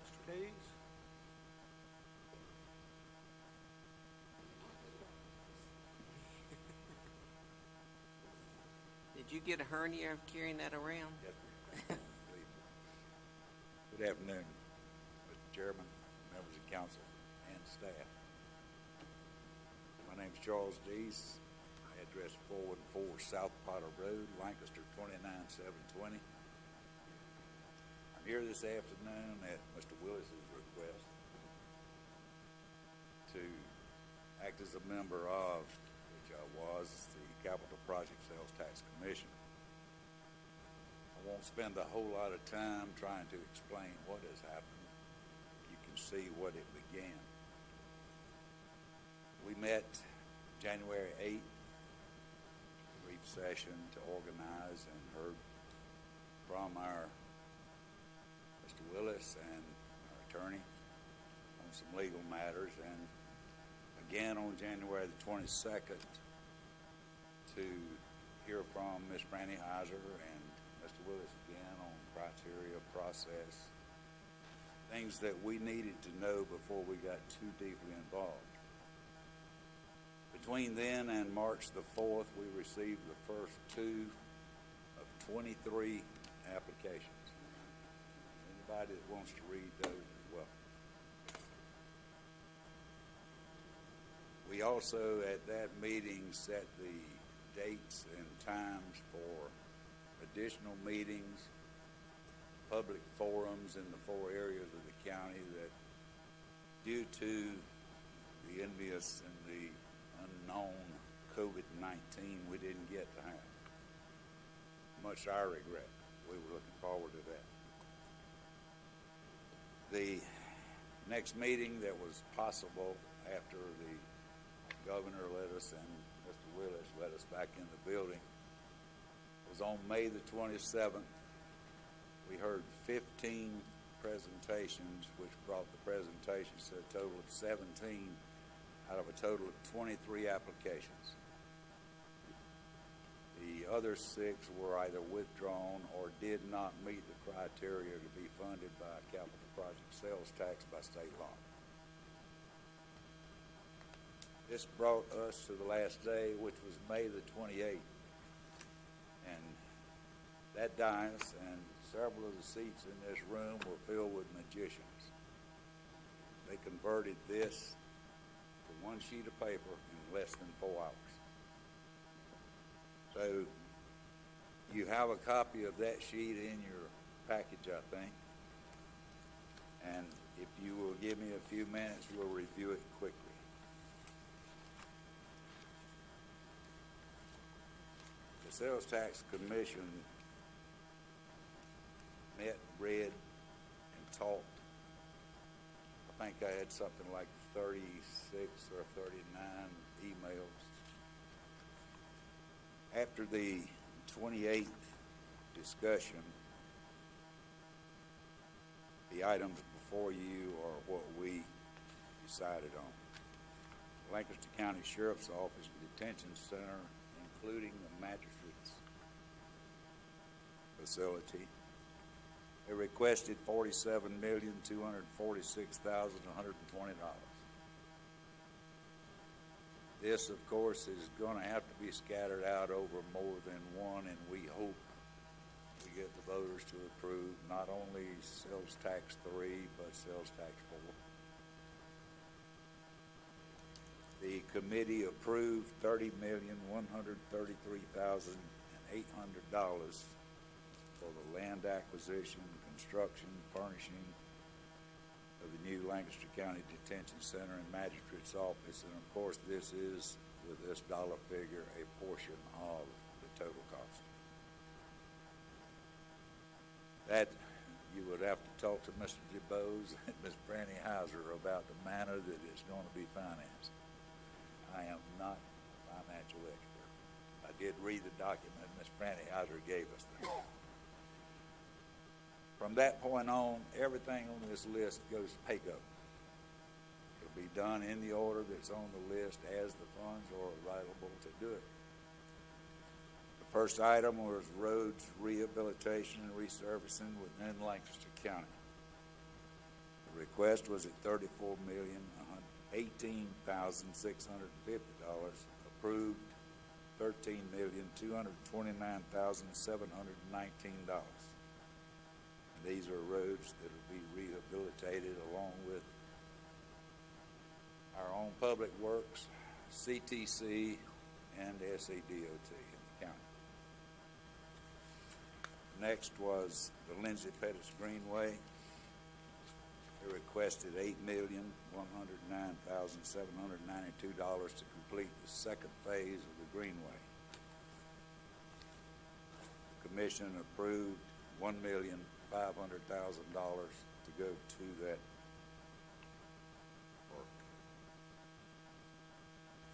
Mr. Dees? Did you get a hernia carrying that around? Yes, ma'am. Good afternoon, Mr. Chairman, members of council, and staff. My name is Charles Dees. I address 414 South Potter Road, Lancaster 29720. I'm here this afternoon at Mr. Willis's request to act as a member of, which I was, the Capital Project Sales Tax Commission. I won't spend a whole lot of time trying to explain what has happened. You can see what it began. We met January 8th, brief session to organize, and heard from our Mr. Willis and our attorney on some legal matters, and again on January the 22nd to hear from Ms. Franny Heiser and Mr. Willis again on criteria, process, things that we needed to know before we got too deeply involved. Between then and March the 4th, we received the first 2 of 23 applications. Anybody that wants to read those is welcome. We also, at that meeting, set the dates and times for additional meetings, public forums in the 4 areas of the county that, due to the envious and the unknown COVID-19, we didn't get to have. Much to our regret. We were looking forward to that. The next meeting that was possible after the governor let us and Mr. Willis let us back in the building was on May the 27th. We heard 15 presentations, which brought the presentations to a total of 17 out of a total of 23 applications. The other 6 were either withdrawn or did not meet the criteria to be funded by a capital project sales tax by state law. This brought us to the last day, which was May the 28th. And that dais and several of the seats in this room were filled with magicians. They converted this to one sheet of paper in less than 4 hours. So you have a copy of that sheet in your package, I think. And if you will give me a few minutes, we'll review it quickly. The Sales Tax Commission met, read, and talked. I think I had something like 36 or 39 emails. After the 28th discussion, the items before you are what we decided on. Lancaster County Sheriff's Office Detention Center, including the magistrate's facility. They requested $47,246,120. This, of course, is going to have to be scattered out over more than one, and we hope we get the voters to approve not only sales tax 3, but sales tax 4. The committee approved $30,133,800 for the land acquisition, construction, furnishing of the new Lancaster County Detention Center and Magistrate's Office. And of course, this is, with this dollar figure, a portion of the total cost. That you would have to talk to Mr. DeBose and Ms. Franny Hauser about the manner that it's going to be financed. I am not a financial expert. I did read the document Ms. Franny Hauser gave us there. From that point on, everything on this list goes to PAYGO. It'll be done in the order that's on the list as the funds are available to do it. The first item was roads rehabilitation and resurfacing within Lancaster County. The request was at $34,018,650, approved $13,229,719. These are roads that will be rehabilitated along with our own public works, CTC, and SEDOT in the county. Next was the Lindsay Pettis Greenway. They requested $8,109,792 to complete the second phase of the Greenway. The commission approved $1,500,000 to go to that work.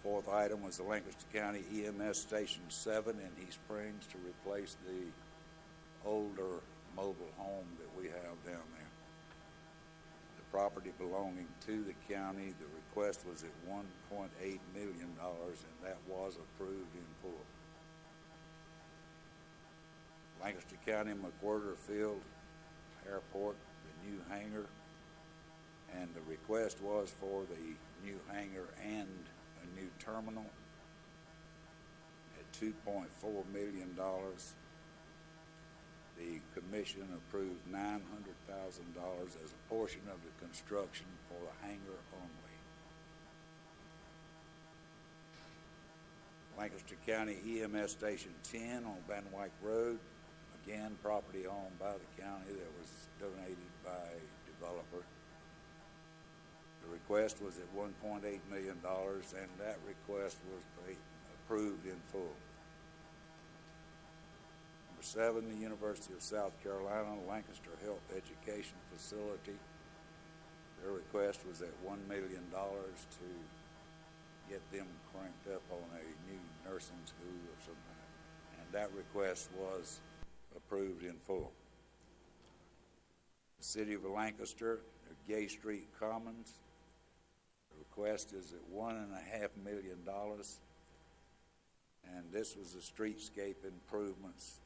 Fourth item was the Lancaster County EMS Station 7 in East Springs to replace the older mobile home that we have down there. The property belonging to the county, the request was at $1.8 million, and that was approved in full. Lancaster County McWhirter Field Airport, the new hangar, and the request was for the new hangar and a new terminal at $2.4 million. The commission approved $900,000 as a portion of the construction for the hangar only. Lancaster County EMS Station 10 on Van Wyck Road. Again, property owned by the county that was donated by a developer. The request was at $1.8 million, and that request was approved in full. Number 7, the University of South Carolina Lancaster Health Education Facility. Their request was at $1 million to get them cranked up on a new nursing school of some kind, and that request was approved in full. The City of Lancaster, Gay Street Commons, the request is at $1.5 million, and this was the streetscape improvements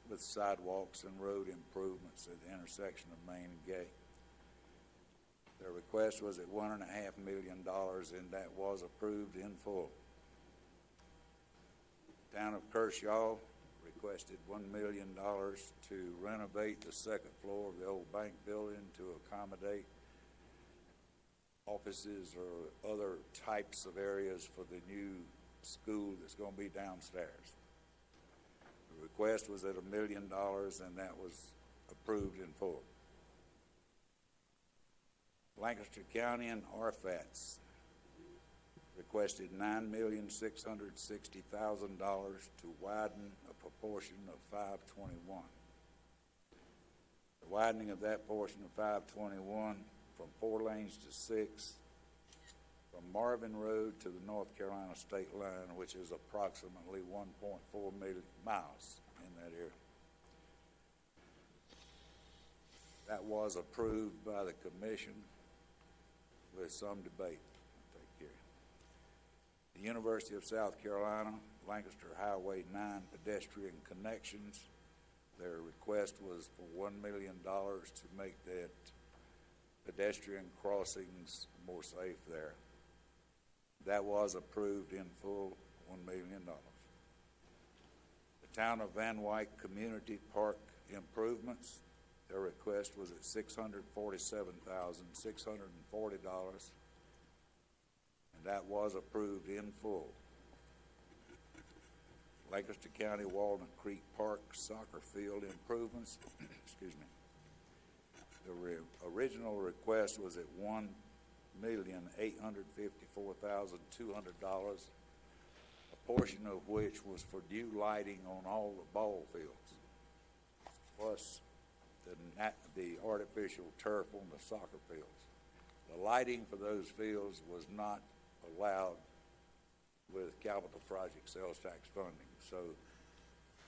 with sidewalks and road improvements at the intersection of Main and Gay. Their request was at $1.5 million, and that was approved in full. Town of Kershaw, requested $1 million to renovate the second floor of the old bank building to accommodate offices or other types of areas for the new school that's going to be downstairs. The request was at $1 million, and that was approved in full. Lancaster County and RFATS requested $9,660,000 to widen a proportion of 521. The widening of that portion of 521 from 4 lanes to 6, from Marvin Road to the North Carolina state line, which is approximately 1.4 million miles in that area. That was approved by the commission with some debate. Take care. The University of South Carolina, Lancaster Highway 9 pedestrian connections, their request was for $1 million to make that pedestrian crossings more safe there. That was approved in full, $1 million. The Town of Van Wyck Community Park improvements, their request was at $647,640, and that was approved in full. Lancaster County Walnut Creek Park soccer field improvements, excuse me. The original request was at $1,854,200, a portion of which was for new lighting on all the ball fields, plus the artificial turf on the soccer fields. The lighting for those fields was not allowed with capital project sales tax funding, so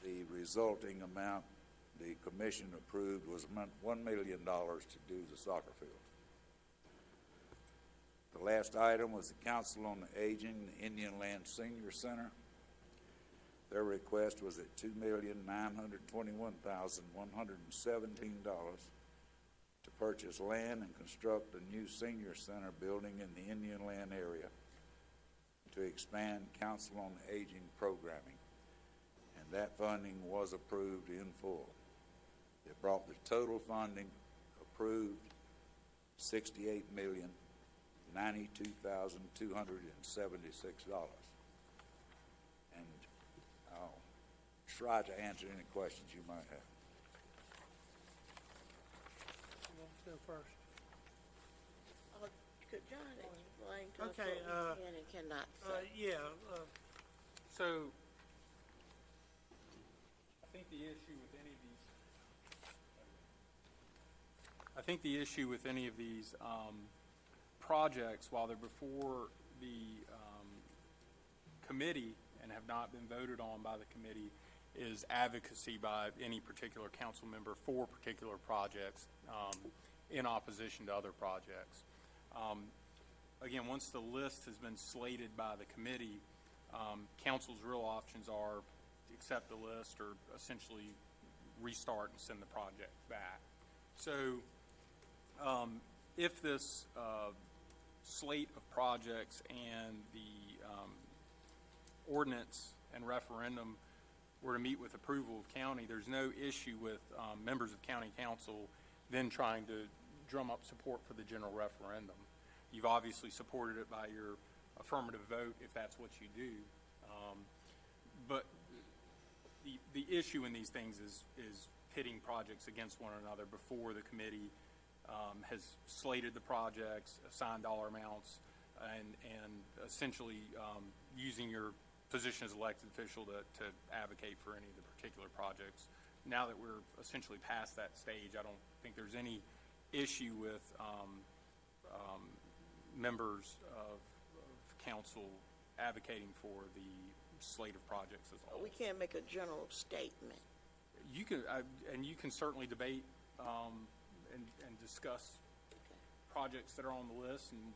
the resulting amount the commission approved was $1 million to do the soccer fields. The last item was the Council on the Aging, the Indian Land Senior Center. Their request was at $2,921,117 to purchase land and construct a new senior center building in the Indian Land area to expand Council on the Aging programming, and that funding was approved in full. It brought the total funding approved $68,092,276. And I'll try to answer any questions you might have. Who wants to go first? Could John explain to us Okay, what we can and cannot say? So, I think the issue with any of these projects, while they're before the committee and have not been voted on by the committee, is advocacy by any particular council member for particular projects in opposition to other projects. Again, once the list has been slated by the committee, council's real options are to accept the list or essentially restart and send the project back. So if this slate of projects and the ordinance and referendum were to meet with approval of county, there's no issue with members of county council then trying to drum up support for the general referendum. You've obviously supported it by your affirmative vote if that's what you do. But the issue in these things is pitting projects against one another before the committee has slated the projects, assigned dollar amounts, and essentially using your position as elected official to advocate for any of the particular projects. Now that we're essentially past that stage, I don't think there's any issue with members of council advocating for the slate of projects as a whole. We can't make a general statement. You can, and you can certainly debate and discuss projects that are on the list, and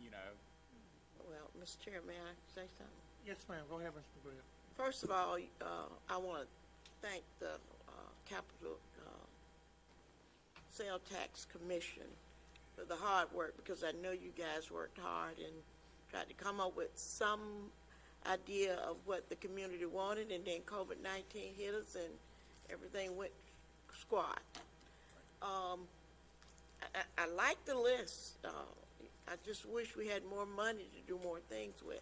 you know. Well, Mr. Chair, may I say something? Yes, ma'am. Go ahead, Mr. McGrail. First of all, I want to thank the Capital Sale Tax Commission for the hard work, because I know you guys worked hard and tried to come up with some idea of what the community wanted, and then COVID-19 hit us and everything went squat. I like the list. I just wish we had more money to do more things with.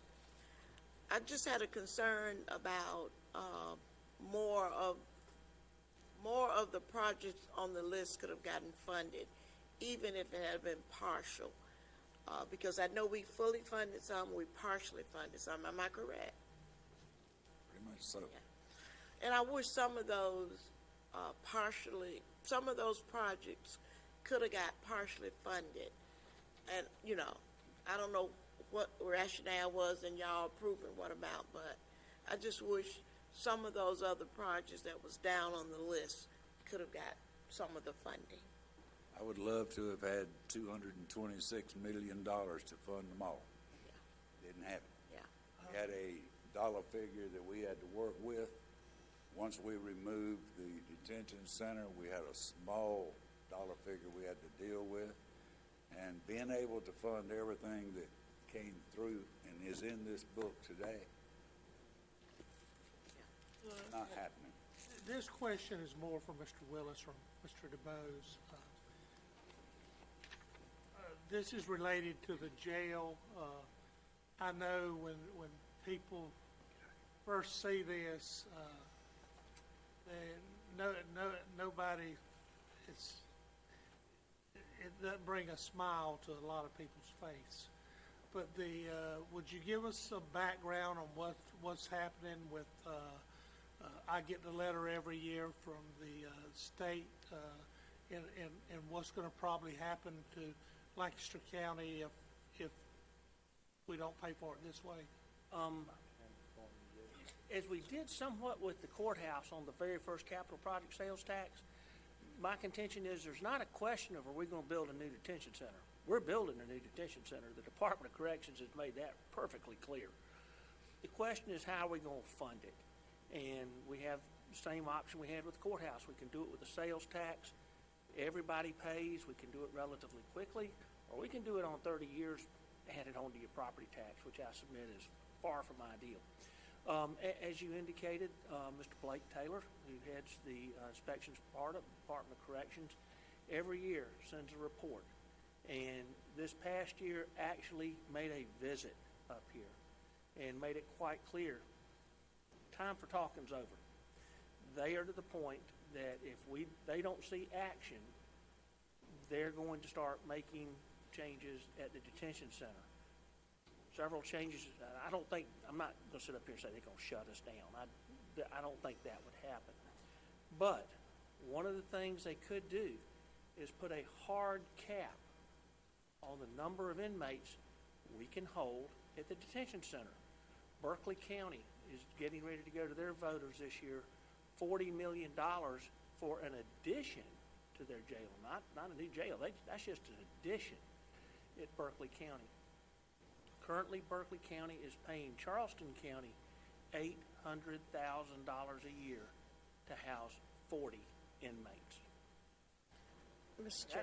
I just had a concern about more of the projects on the list could have gotten funded, even if it had been partial. Because I know we fully funded some, we partially funded some. Am I correct? Pretty much so. Yeah. And I wish some of those some of those projects could have got partially funded. And, you know, I don't know what rationale was in y'all approving what amount, but I just wish some of those other projects that was down on the list could have got some of the funding. I would love to have had $226 million to fund them all. Yeah. Didn't have it. Yeah. We had a dollar figure that we had to work with. Once we removed the detention center, we had a small dollar figure we had to deal with. And being able to fund everything that came through and is in this book today, not happening. This question is more for Mr. Willis or Mr. DeBose. This is related to the jail. I know when people first see this, nobody, it doesn't bring a smile to a lot of people's face. But would you give us some background on what's happening with? I get the letter every year from the state, and what's going to probably happen to Lancaster County if we don't pay for it this way. As we did somewhat with the courthouse on the very first capital project sales tax, my contention is there's not a question of are we going to build a new detention center. We're building a new detention center. The Department of Corrections has made that perfectly clear. The question is how are we going to fund it? And we have the same option we had with the courthouse. We can do it with a sales tax. Everybody pays. We can do it relatively quickly. Or we can do it on 30 years, add it onto your property tax, which I submit is far from ideal. As you indicated, Mr. Blake Taylor, who heads the inspections part of the Department of Corrections, every year sends a report. And this past year actually made a visit up here and made it quite clear. Time for talking's over. They are to the point that if they don't see action, they're going to start making changes at the detention center. Several changes. I'm not going to sit up here and say they're going to shut us down. I don't think that would happen. But one of the things they could do is put a hard cap on the number of inmates we can hold at the detention center. Berkeley County is getting ready to go to their voters this year, $40 million for an addition to their jail. Not a new jail. That's just an addition at Berkeley County. Currently, Berkeley County is paying Charleston County $800,000 a year to house 40 inmates. Mr.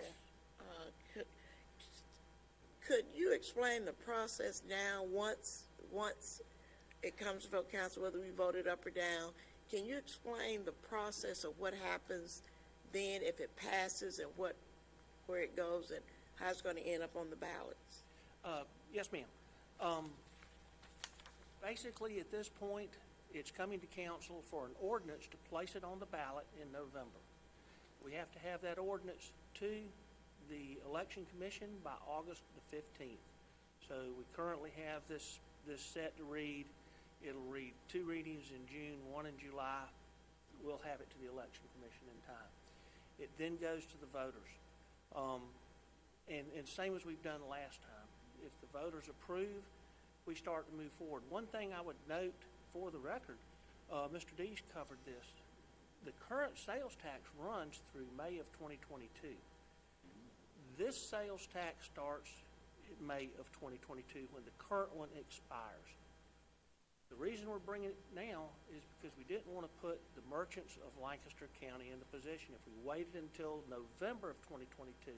Could you explain the process now once it comes to vote council, whether we voted up or down? Can you explain the process of what happens then if it passes and where it goes and how it's going to end up on the ballots? Yes, ma'am. Basically, at this point, it's coming to council for an ordinance to place it on the ballot in November. We have to have that ordinance to the election commission by August the 15th. So we currently have this set to read. It'll read 2 readings in June, 1 in July. We'll have it to the election commission in time. It then goes to the voters. And same as we've done last time. If the voters approve, we start to move forward. One thing I would note for the record, Mr. Dees covered this. The current sales tax runs through May of 2022. This sales tax starts in May of 2022 when the current one expires. The reason we're bringing it now is because we didn't want to put the merchants of Lancaster County in the position. If we waited until November of 2022,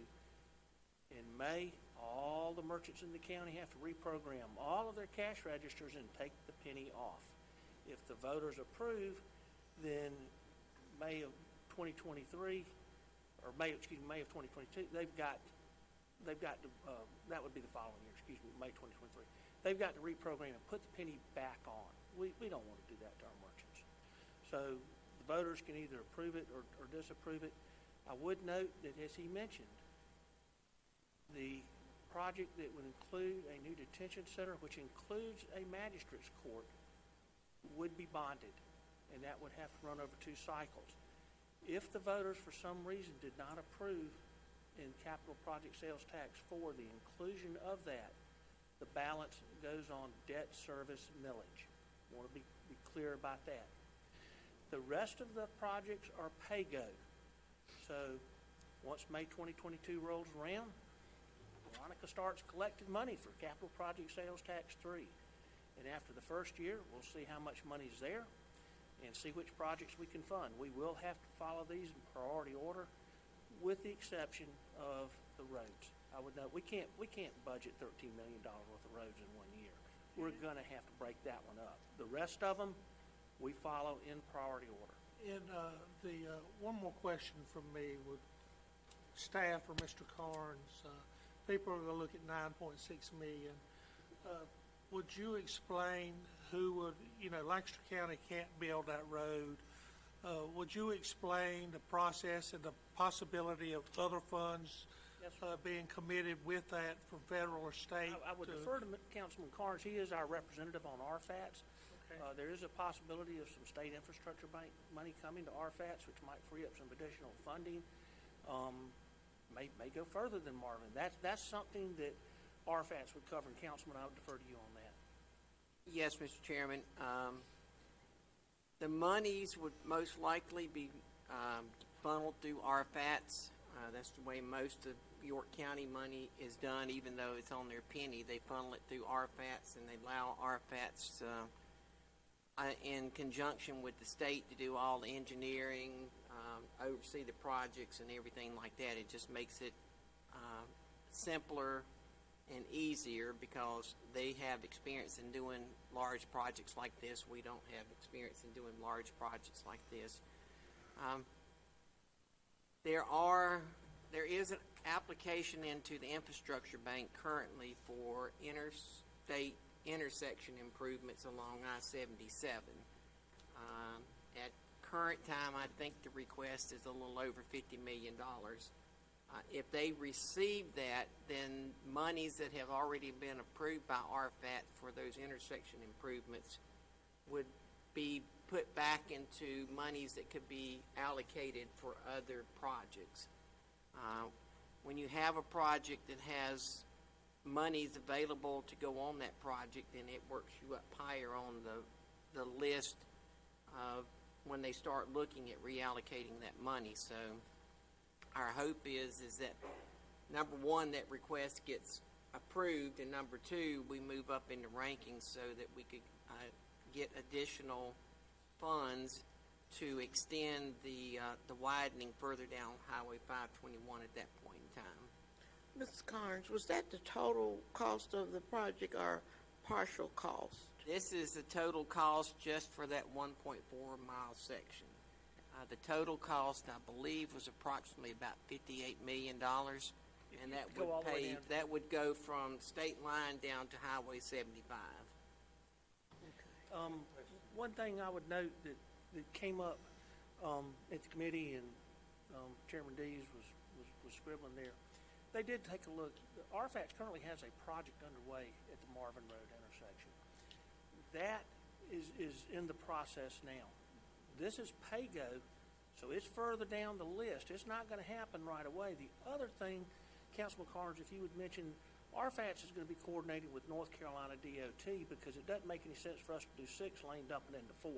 In May, all the merchants in the county have to reprogram all of their cash registers and take the penny off. If the voters approve, then May of 2023, or May of 2022, they've got to, that would be the following year, May 2023. They've got to reprogram and put the penny back on. We don't want to do that to our merchants. So the voters can either approve it or disapprove it. I would note that, as he mentioned, the project that would include a new detention center, which includes a magistrate's court, would be bonded, and that would have to run over 2 cycles. If the voters, for some reason, did not approve in capital project sales tax for the inclusion of that, the balance goes on debt service millage. I want to be clear about that. The rest of the projects are pay-go. So once May 2022 rolls around, Veronica starts collecting money for capital project sales tax 3. And after the first year, we'll see how much money's there and see which projects we can fund. We will have to follow these in priority order, with the exception of the roads. I would note we can't budget $13 million worth of roads in 1 year. We're going to have to break that one up. The rest of them, we follow in priority order. And one more question from me with staff or Mr. Carnes. People are going to look at 9.6 million. Would you explain who would, Lancaster County can't build that road. Would you explain the process and the possibility of other funds being committed with that from federal or state? I would defer to Councilman Carnes. He is our representative on RFATs. Okay. There is a possibility of some state infrastructure bank money coming to RFATs, which might free up some additional funding. May go further than Marvin. That's something that RFATs would cover, and Councilman, I would defer to you on that. Yes, Mr. Chairman. The monies would most likely be funneled through RFATs. That's the way most of York County money is done, even though it's on their penny. They funnel it through RFATs, and they allow RFATs in conjunction with the state to do all the engineering, oversee the projects and everything like that. It just makes it simpler and easier because they have experience in doing large projects like this. We don't have experience in doing large projects like this. There is an application into the infrastructure bank currently for interstate intersection improvements along I-77. At current time, I think the request is a little over $50 million. If they receive that, then monies that have already been approved by RFAT for those intersection improvements would be put back into monies that could be allocated for other projects. When you have a project that has monies available to go on that project, then it works you up higher on the list of when they start looking at reallocating that money. So our hope is that, number one, that request gets approved, and number two, we move up in the rankings so that we could get additional funds to extend the widening further down Highway 521 at that point in time. Mrs. Carnes, was that the total cost of the project or partial cost? This is the total cost just for that 1.4 mile section. The total cost, I believe, was approximately about $58 million, and that would go from state line down to Highway 75. Okay. One thing I would note that came up at the committee, and Chairman Dees was scribbling there. They did take a look. RFAT currently has a project underway at the Marvin Road intersection. That is in the process now. This is pay-go, so it's further down the list. It's not going to happen right away. The other thing, Councilman Carnes, if you would mention, RFATs is going to be coordinated with North Carolina DOT because it doesn't make any sense for us to do 6-lane dumping into 4.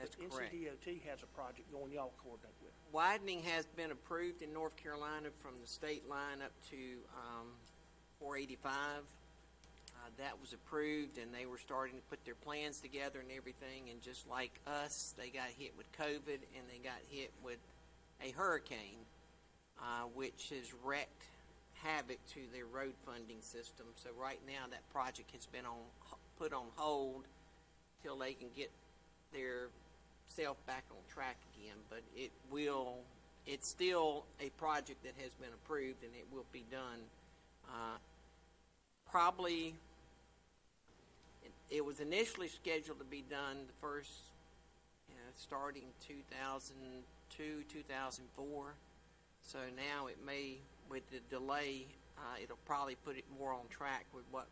That's but correct. NCDOT has a project going y'all coordinate with. Widening has been approved in North Carolina from the state line up to 485. That was approved, and they were starting to put their plans together and everything, and just like us, they got hit with COVID, and they got hit with a hurricane, which has wrecked havoc to their road funding system. So right now, that project has been put on hold till they can get their self back on track again. But it's still a project that has been approved, and it will be done. Probably, it was initially scheduled to be done the first, starting 2002, 2004. So now it may, with the delay, it'll probably put it more on track with what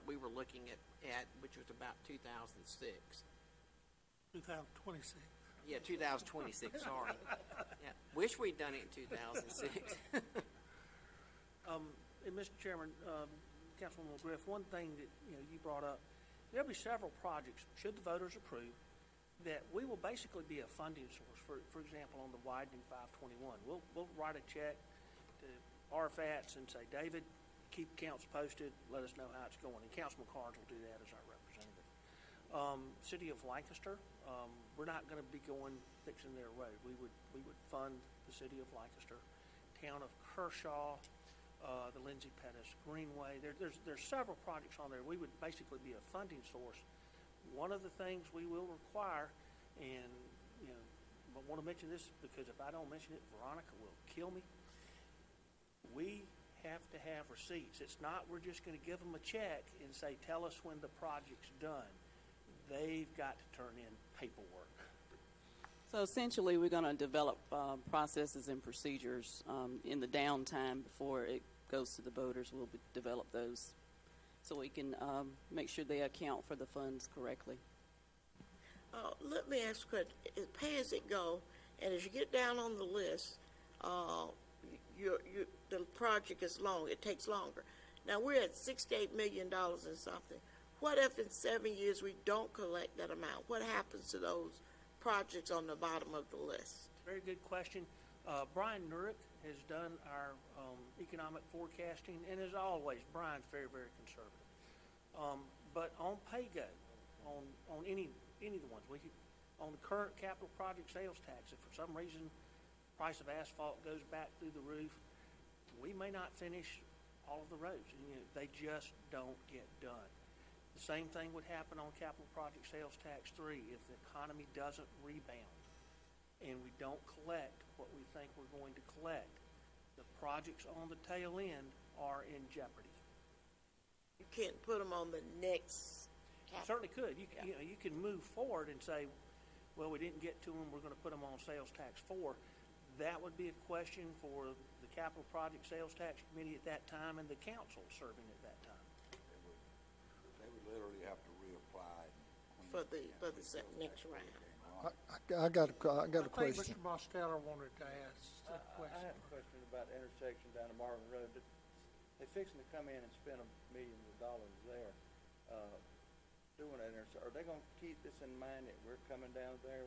we were looking at, which was about 2006. 2026. Yeah, 2026. Sorry. Yeah, wish we'd done it in 2006. And Mr. Chairman, Councilwoman Griff, one thing that you brought up, there'll be several projects, should the voters approve, that we will basically be a funding source. For example, on the widening 521, we'll write a check to RFATs and say, David, keep council posted, let us know how it's going. And Councilman Carnes will do that as our representative. City of Lancaster, we're not going to be fixing their road. We would fund the city of Lancaster. Town of Kershaw, the Lindsay Pettis Greenway. There's several projects on there. We would basically be a funding source. One of the things we will require, and I want to mention this because if I don't mention it, Veronica will kill me. We have to have receipts. It's not we're just going to give them a check and say, tell us when the project's done. They've got to turn in paperwork. So essentially, we're going to develop processes and procedures in the downtime before it goes to the voters. We'll develop those so we can make sure they account for the funds correctly. Let me ask a question. Pay as it go, and as you get down on the list, the project is long. It takes longer. Now we're at $68 million and something. What if in 7 years we don't collect that amount? What happens to those projects on the bottom of the list? Very good question. Brian Nurick has done our economic forecasting, and as always, Brian's very, very conservative. But on pay-go, on any of the ones, on the current capital project sales tax, if for some reason the price of asphalt goes back through the roof, we may not finish all of the roads. They just don't get done. The same thing would happen on capital project sales tax 3 if the economy doesn't rebound and we don't collect what we think we're going to collect. The projects on the tail end are in jeopardy. You can't put them on the next capital. Certainly could. You can move forward and say, well, we didn't get to them, we're going to put them on sales tax 4. That would be a question for the capital project sales tax committee at that time and the council serving at that time. They would literally have to reapply for the next round. I got a question. I think Mr. Mosteller wanted to ask a question. I have a question about the intersection down to Marvin Road. They're fixing to come in and spend millions of dollars there doing that intersection. Are they going to keep this in mind that we're coming down there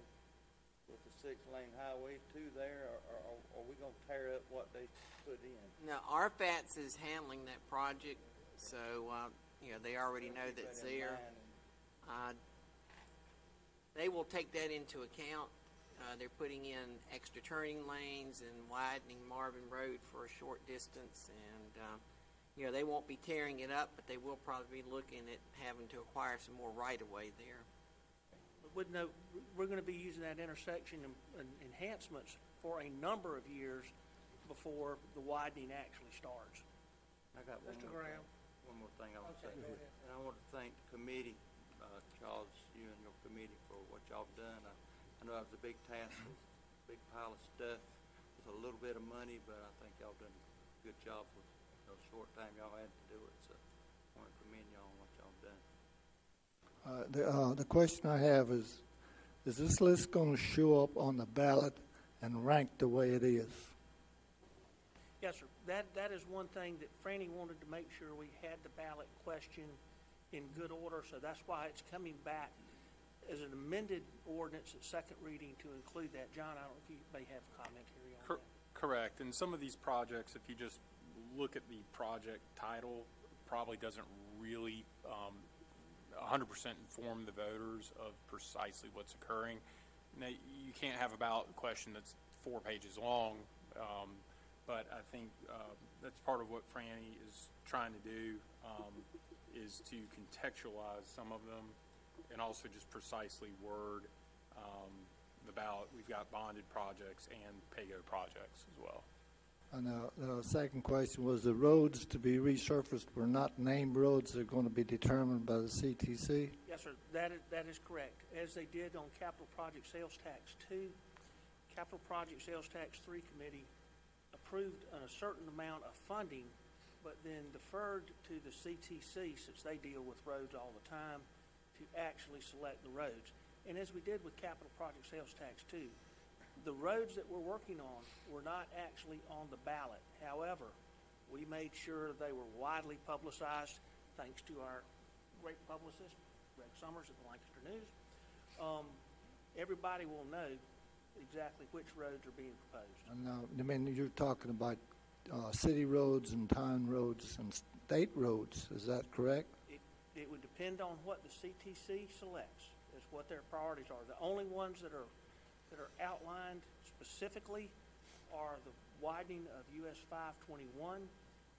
with the 6-lane highway to there, or are we going to tear up what they put in? Now, RFATS is handling that project, so they already know that's there. They will take that into account. They're putting in extra turning lanes and widening Marvin Road for a short distance, and they won't be tearing it up, but they will probably be looking at having to acquire some more right-of-way there. But we're going to be using that intersection and enhancements for a number of years before the widening actually starts. I got one more thing I want to say. And I want to thank the committee, Charles, you and your committee, for what y'all have done. I know that was a big task, a big pile of stuff with a little bit of money, but I think y'all done a good job with the short time y'all had to do it. So I want to commend y'all on what y'all done. The question I have is this list going to show up on the ballot and rank the way it is? Yes, sir. That is one thing that Franny wanted to make sure we had the ballot question in good order, so that's why it's coming back as an amended ordinance at second reading to include that. John, I don't know if you may have a comment here on that. Correct. And some of these projects, if you just look at the project title, probably doesn't really 100% inform the voters of precisely what's occurring. Now, you can't have a ballot question that's 4 pages long, but I think that's part of what Franny is trying to do, is to contextualize some of them and also just precisely word the ballot. We've got bonded projects and pay-go projects as well. And the second question was the roads to be resurfaced were not named roads. They're going to be determined by the CTC. Yes, sir, that is correct. As they did on Capital Project Sales Tax 2, Capital Project Sales Tax 3 Committee approved a certain amount of funding, but then deferred to the CTC, since they deal with roads all the time, to actually select the roads. And as we did with Capital Project Sales Tax 2, the roads that we're working on were not actually on the ballot. However, we made sure they were widely publicized, thanks to our great publicist, Greg Summers at the Lancaster News. Everybody will know exactly which roads are being proposed. And I mean, you're talking about city roads and town roads and state roads. Is that correct? It would depend on what the CTC selects, is what their priorities are. The only ones that are outlined specifically are the widening of US 521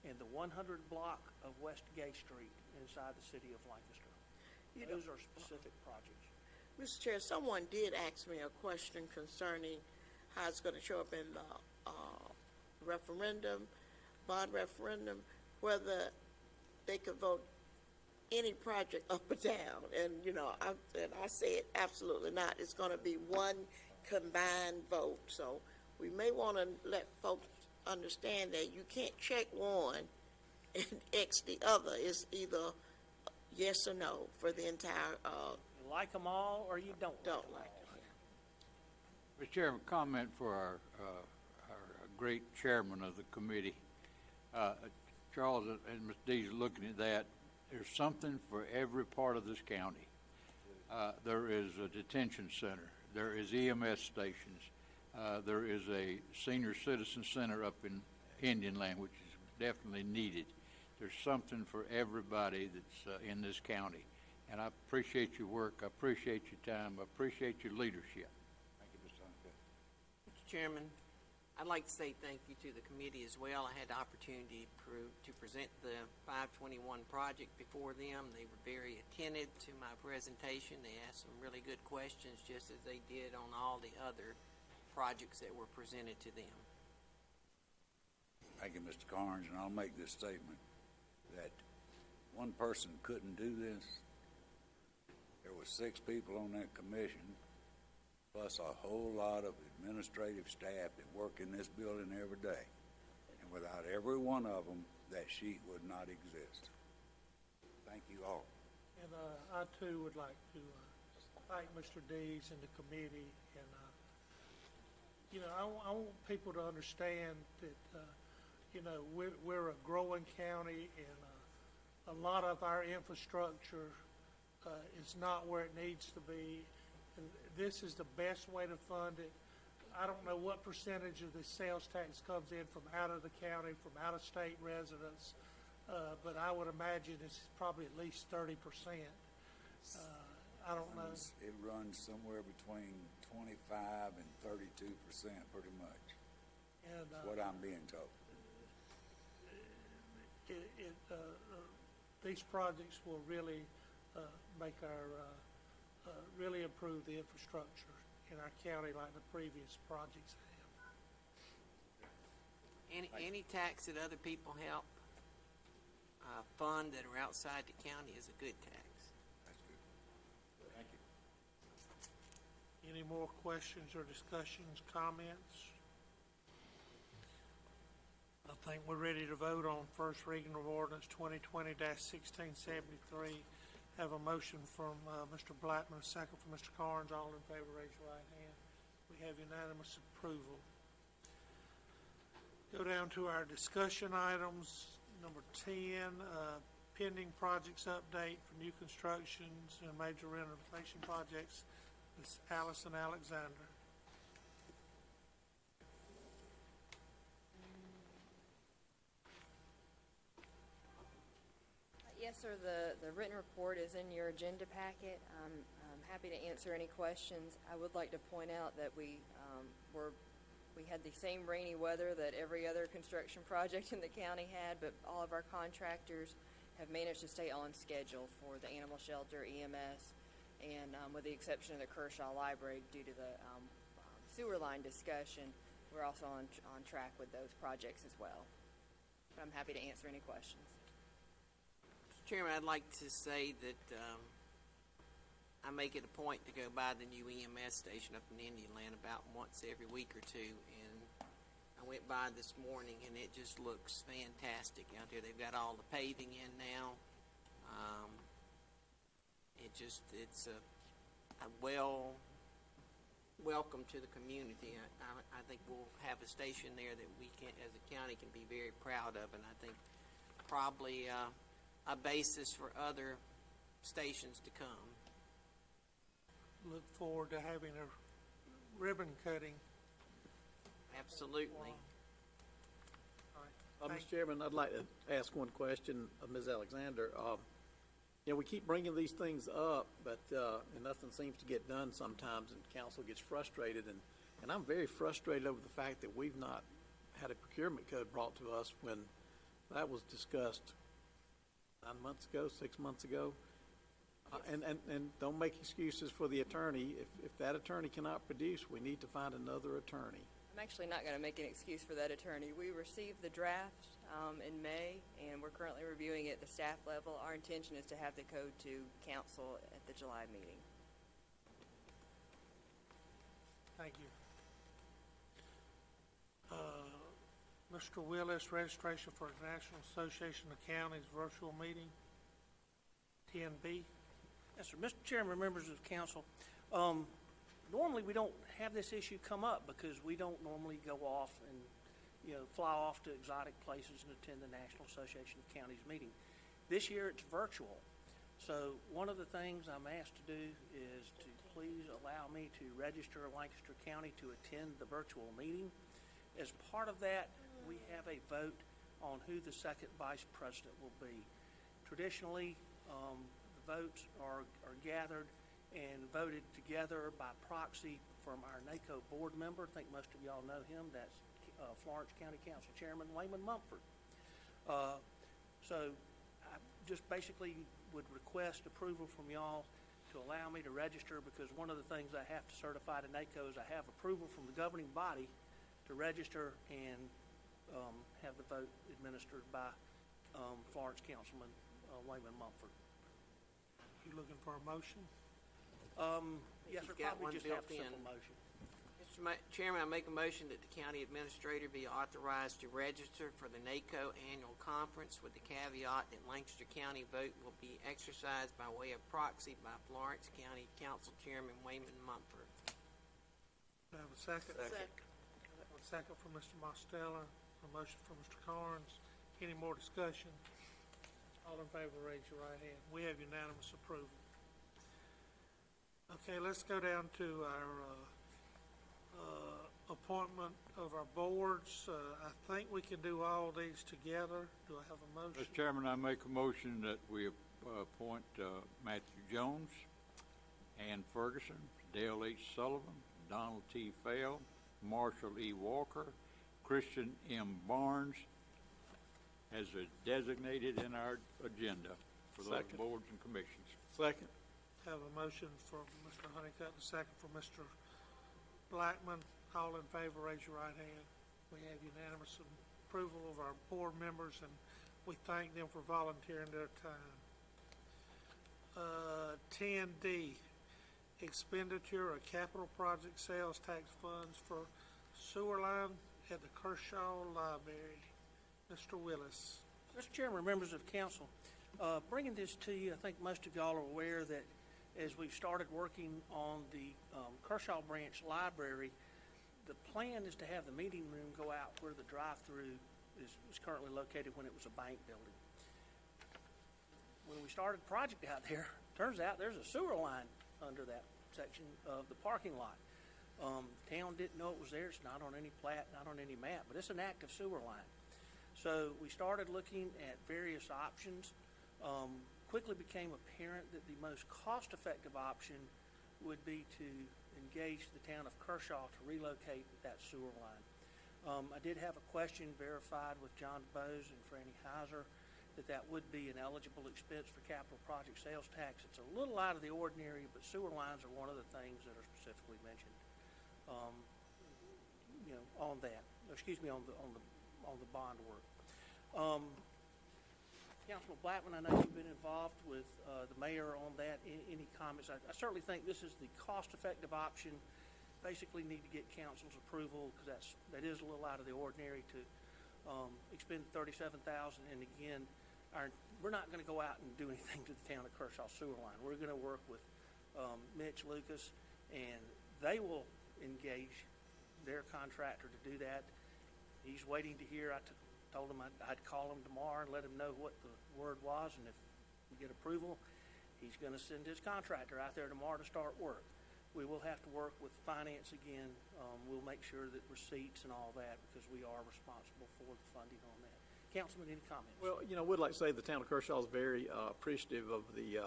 and the 100 block of West Gay Street inside the city of Lancaster. Those are specific projects. Mr. Chair, someone did ask me a question concerning how it's going to show up in the bond referendum, whether they could vote any project up or down. And, I said absolutely not. It's going to be one combined vote. So we may want to let folks understand that you can't check one and X the other. It's either yes or no for the entire. You like them all, or you don't like them. Mr. Chairman, comment for our great chairman of the committee. Charles and Ms. Dees are looking at that. There's something for every part of this county. There is a detention center. There is EMS stations. There is a senior citizen center up in Indian Land, which is definitely needed. There's something for everybody that's in this county. And I appreciate your work. I appreciate your time. I appreciate your leadership. Thank you, Mr. Hunter. Mr. Chairman, I'd like to say thank you to the committee as well. I had the opportunity to present the 521 project before them. They were very attentive to my presentation. They asked some really good questions, just as they did on all the other projects that were presented to them. Thank you, Mr. Carnes, and I'll make this statement, that one person couldn't do this. There were 6 people on that commission, plus a whole lot of administrative staff that work in this building every day. And without every one of them, that sheet would not exist. Thank you all. And I too would like to thank Mr. Dees and the committee. And I want people to understand that we're a growing county, and a lot of our infrastructure is not where it needs to be. And this is the best way to fund it. I don't know what percentage of the sales tax comes in from out of the county, from out-of-state residents, but I would imagine it's probably at least 30%. I don't know. It runs somewhere between 25 and 32%, pretty much. And that's what I'm being told. These projects will really make really improve the infrastructure in our county like the previous projects have. Any tax that other people help fund that are outside the county is a good tax. That's good. Thank you. Any more questions or discussions, comments? I think we're ready to vote on first reading of ordinance 2020-1673. Have a motion from Mr. Blackman, a second from Mr. Carnes. All in favor, raise your right hand. We have unanimous approval. Go down to our discussion items. Number 10, pending projects update for new constructions and major renovation projects. Ms. Allison Alexander. Yes, sir, the written report is in your agenda packet. I'm happy to answer any questions. I would like to point out that we were We had the same rainy weather that every other construction project in the county had, but all of our contractors have managed to stay on schedule for the animal shelter, EMS, and with the exception of the Kershaw Library due to the sewer line discussion, we're also on track with those projects as well. But I'm happy to answer any questions. Mr. Chairman, I'd like to say that I make it a point to go by the new EMS station up in Indian Land about once every week or two, and I went by this morning, and it just looks fantastic out there. They've got all the paving in now. It's a welcome to the community. I think we'll have a station there that we can, as a county, can be very proud of, and I think probably a basis for other stations to come. Look forward to having a ribbon cutting. Absolutely. All right. Mr. Chairman, I'd like to ask one question of Ms. Alexander. We keep bringing these things up, but and nothing seems to get done sometimes, and council gets frustrated. And I'm very frustrated over the fact that we've not had a procurement code brought to us when that was discussed 9 months ago, 6 months ago. And don't make excuses for the attorney. If that attorney cannot produce, we need to find another attorney. I'm actually not going to make an excuse for that attorney. We received the draft in May, and we're currently reviewing it at the staff level. Our intention is to have the code to council at the July meeting. Thank you. Mr. Willis, registration for the National Association of Counties virtual meeting, 10B. Yes, sir. Mr. Chairman, members of council, normally we don't have this issue come up because we don't normally go off and, fly off to exotic places and attend the National Association of Counties meeting. This year it's virtual. So one of the things I'm asked to do is to please allow me to register Lancaster County to attend the virtual meeting. As part of that, we have a vote on who the second vice president will be. Traditionally, the votes are gathered and voted together by proxy from our NACO board member. I think most of y'all know him. That's Florence County Council Chairman Wayman Mumford. So I just basically would request approval from y'all to allow me to register, because one of the things I have to certify to NACO is I have approval from the governing body to register and have the vote administered by Florence Councilman Wayman Mumford. You looking for a motion? Yes, sir, You've got probably one just have a built in. simple motion. Mr. Chairman, I make a motion that the county administrator be authorized to register for the NACO annual conference with the caveat that Lancaster County vote will be exercised by way of proxy by Florence County Council Chairman Wayman Mumford. Do I have a second? Second. A second from Mr. Mostella, a motion from Mr. Carnes. Any more discussion? All in favor, raise your right hand. We have unanimous approval. Okay, let's go down to our appointment of our boards. I think we can do all these together. Do I have a motion? Mr. Chairman, I make a motion that we appoint Matthew Jones, Ann Ferguson, Dale H. Sullivan, Donald T. Fell, Marshall E. Walker, Christian M. Barnes as designated in our agenda for those Second. boards and commissions. Second. Have a motion from Mr. Honeycutt, a second from Mr. Blackman. All in favor, raise your right hand. We have unanimous approval of our board members, and we thank them for volunteering their time. 10D, expenditure of capital project sales tax funds for sewer line at the Kershaw Library. Mr. Willis. Mr. Chairman, members of council, bringing this to you, I think most of y'all are aware that as we've started working on the Kershaw Branch Library, the plan is to have the meeting room go out where the drive-through is currently located when it was a bank building. When we started the project out there, turns out there's a sewer line under that section of the parking lot. Town didn't know it was there. It's not on any plat, not on any map, but it's an active sewer line. So we started looking at various options. Quickly became apparent that the most cost-effective option would be to engage the town of Kershaw to relocate that sewer line. I did have a question verified with John Bose and Franny Heiser that would be an eligible expense for capital project sales tax. It's a little out of the ordinary, but sewer lines are one of the things that are specifically mentioned, on that. Excuse me, on the bond work. Councilman Blackman, I know you've been involved with the mayor on that. Any comments? I certainly think this is the cost-effective option. Basically need to get council's approval because that is a little out of the ordinary to expend $37,000. And again, we're not going to go out and do anything to the town of Kershaw sewer line. We're going to work with Mitch Lucas, and they will engage their contractor to do that. He's waiting to hear. I told him I'd call him tomorrow and let him know what the word was, and if we get approval, he's going to send his contractor out there tomorrow to start work. We will have to work with finance again. We'll make sure that receipts and all that, because we are responsible for the funding on that. Councilman, any comments? Well, we'd like to say the town of Kershaw is very appreciative of the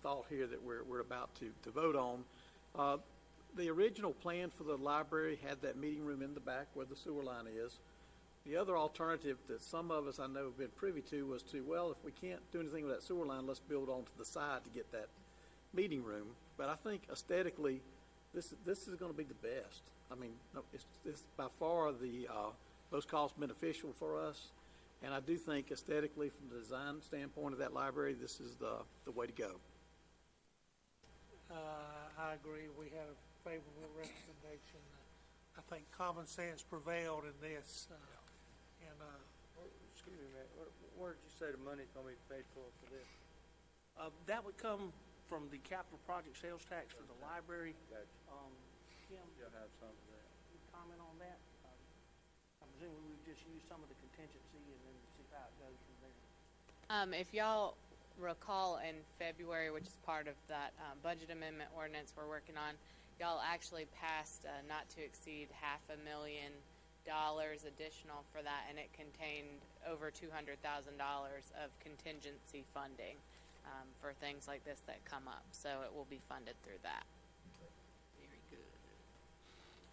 thought here that we're about to vote on. The original plan for the library had that meeting room in the back where the sewer line is. The other alternative that some of us I know have been privy to was well, if we can't do anything with that sewer line, let's build onto the side to get that meeting room. But I think aesthetically, this is going to be the best. I mean, it's by far the most cost beneficial for us, and I do think aesthetically, from the design standpoint of that library, this is the way to go. I agree. We had a favorable recommendation. I think common sense prevailed in this. Excuse me, Matt, where did you say the money's going to be paid for this? That would come from the capital project sales tax for the library. Gotcha. Kim, You'll have some of that. any comment on that? I'm presuming we just use some of the contingency and then see how it goes from there. If y'all recall in February, which is part of that budget amendment ordinance we're working on, y'all actually passed not to exceed $500,000 additional for that, and it contained over $200,000 of contingency funding for things like this that come up. So it will be funded through that. Very good.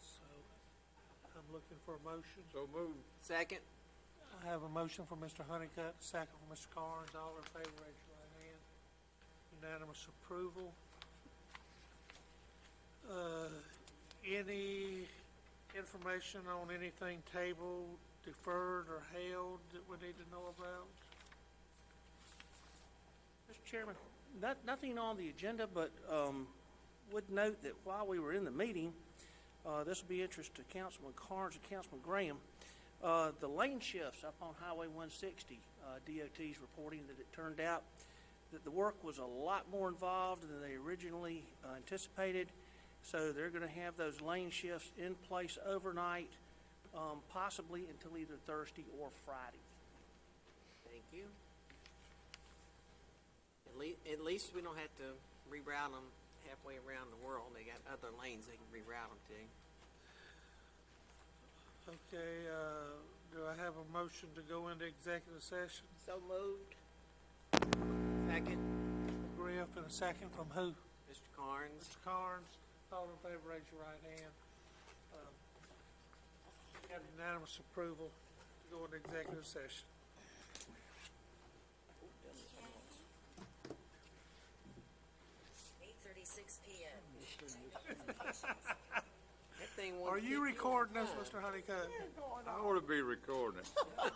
So I'm looking for a motion. So moved. Second. I have a motion from Mr. Honeycutt, second from Mr. Carnes. All in favor, raise your right hand. Unanimous approval. Any information on anything tabled, deferred, or held that we need to know about? Mr. Chairman, nothing on the agenda, but would note that while we were in the meeting, this will be interest to Councilman Carnes and Councilman Graham. The lane shifts up on Highway 160, DOT's reporting that it turned out that the work was a lot more involved than they originally anticipated. So they're going to have those lane shifts in place overnight, possibly until either Thursday or Friday. Thank you. At least we don't have to reroute them halfway around the world. They got other lanes they can reroute them to. Okay, do I have a motion to go into executive session? So moved. Second. Griff, and a second from who? Mr. Carnes. Mr. Carnes. All in favor, raise your right hand. Have unanimous approval to go into executive session. 8:36 p.m. That thing Are you recording us, Mr. Honeycutt? I ought to be recording it.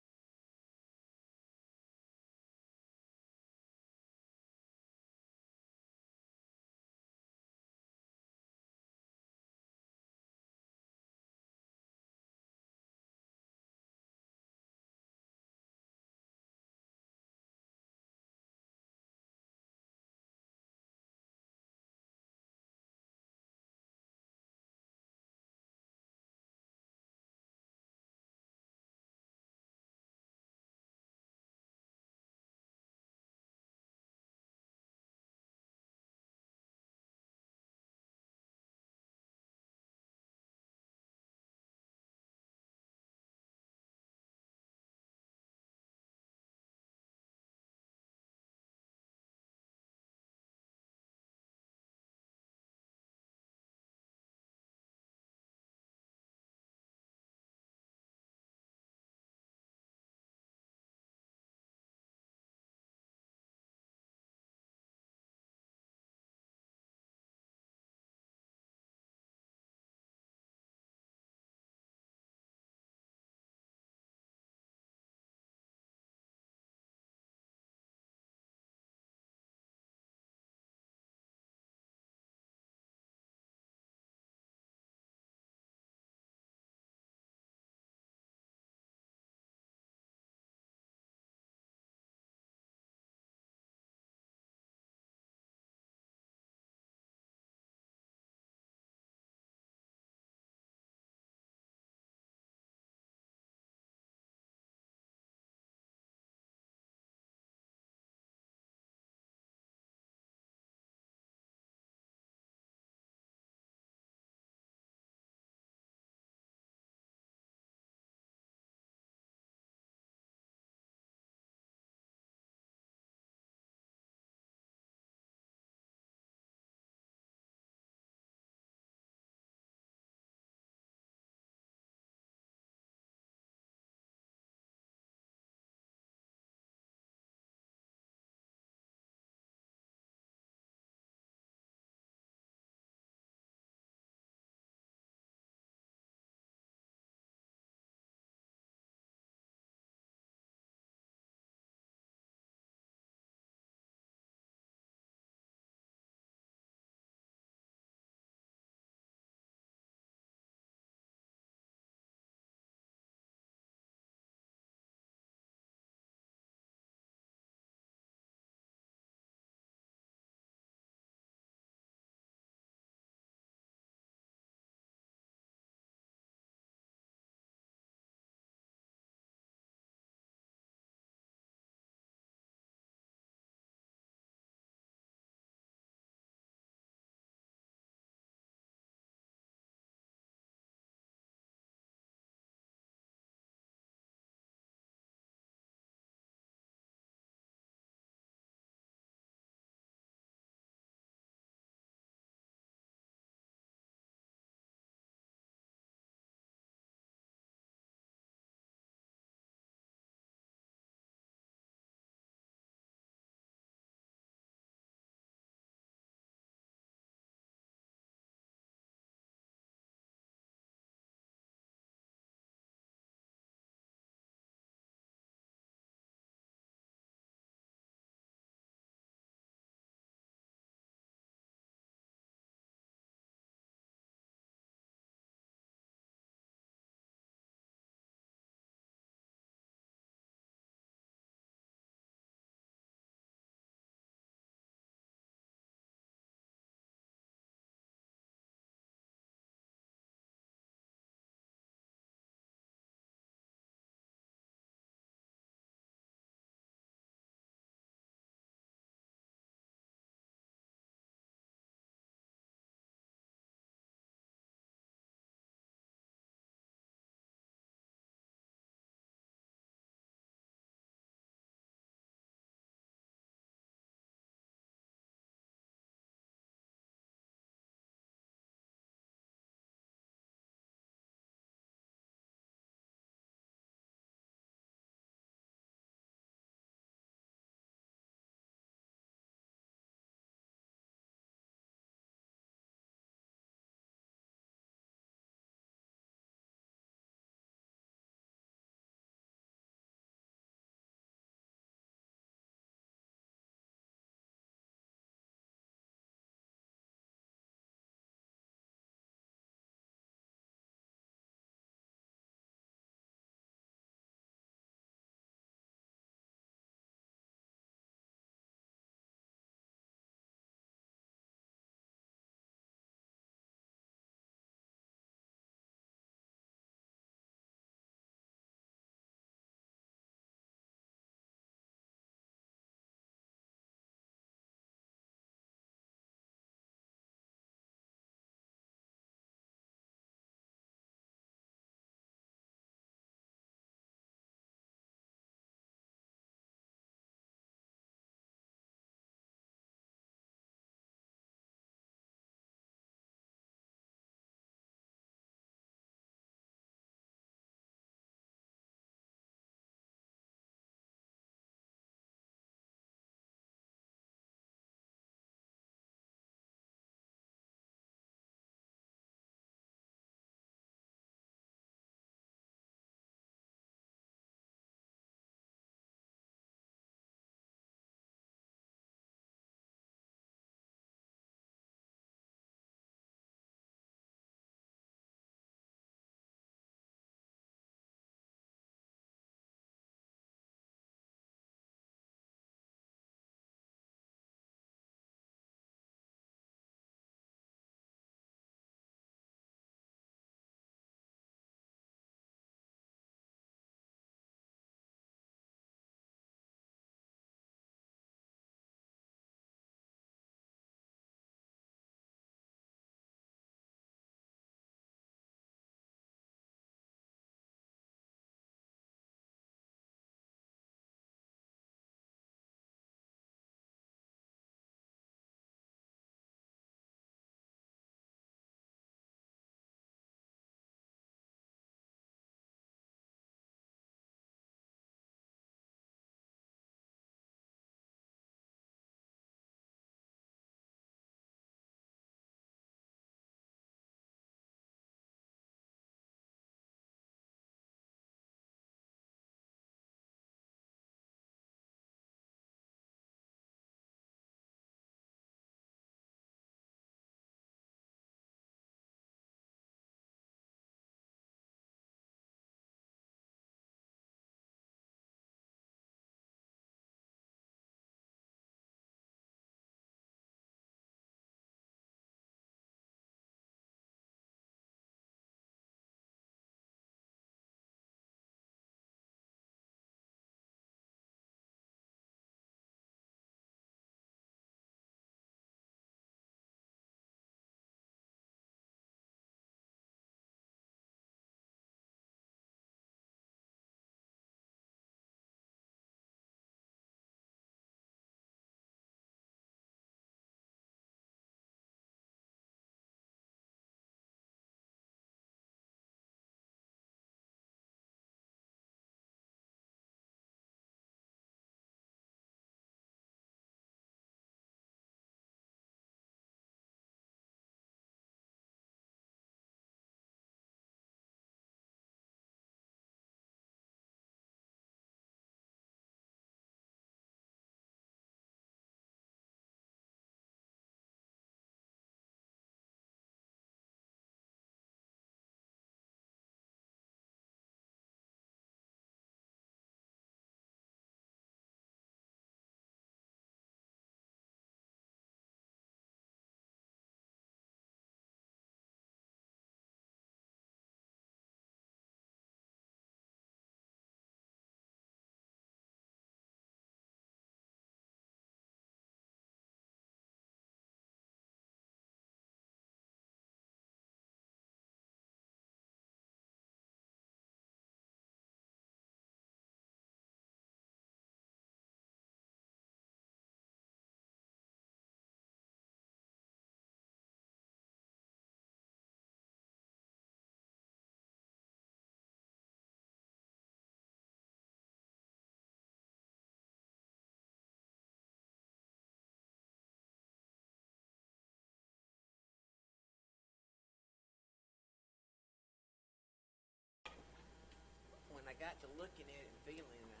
got to looking at it and feeling, I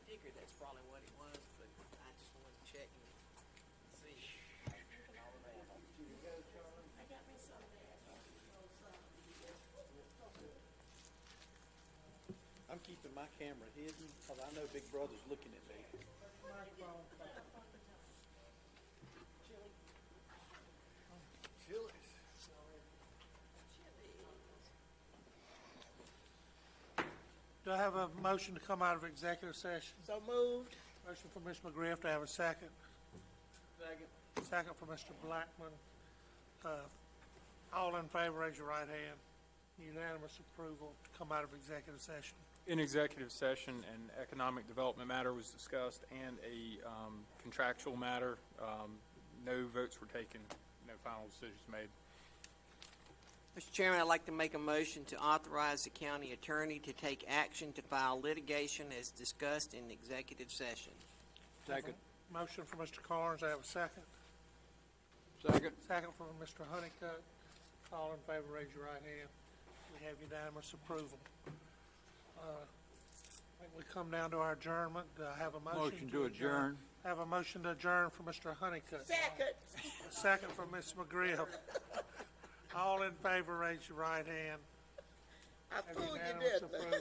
figured that's probably what it was, but I just wanted to check and see. I'm keeping my camera hidden because I know Big Brother's looking at me. Do I have a motion to come out of executive session? So moved. Motion for Ms. McGriff to have a second. Second for Mr. Blackman. All in favor, raise your right hand. Unanimous approval to come out of executive session. In executive session, an economic development matter was discussed and a contractual matter. No votes were taken, no final decisions made. Mr. Chairman, I'd like to make a motion to authorize the county attorney to take action to file litigation as discussed in executive session. Second. Motion for Mr. Carnes, I have a second. Second. Second for Mr. Honeycutt. All in favor, raise your right hand. We have unanimous approval. I think we come down to our adjournment. Do I have a motion? Motion to adjourn. I have a motion to adjourn for Mr. Honeycutt. Second. A second for Ms. McGriff. All in favor, raise your right hand. I Have fooled you, unanimous didn't I? approval.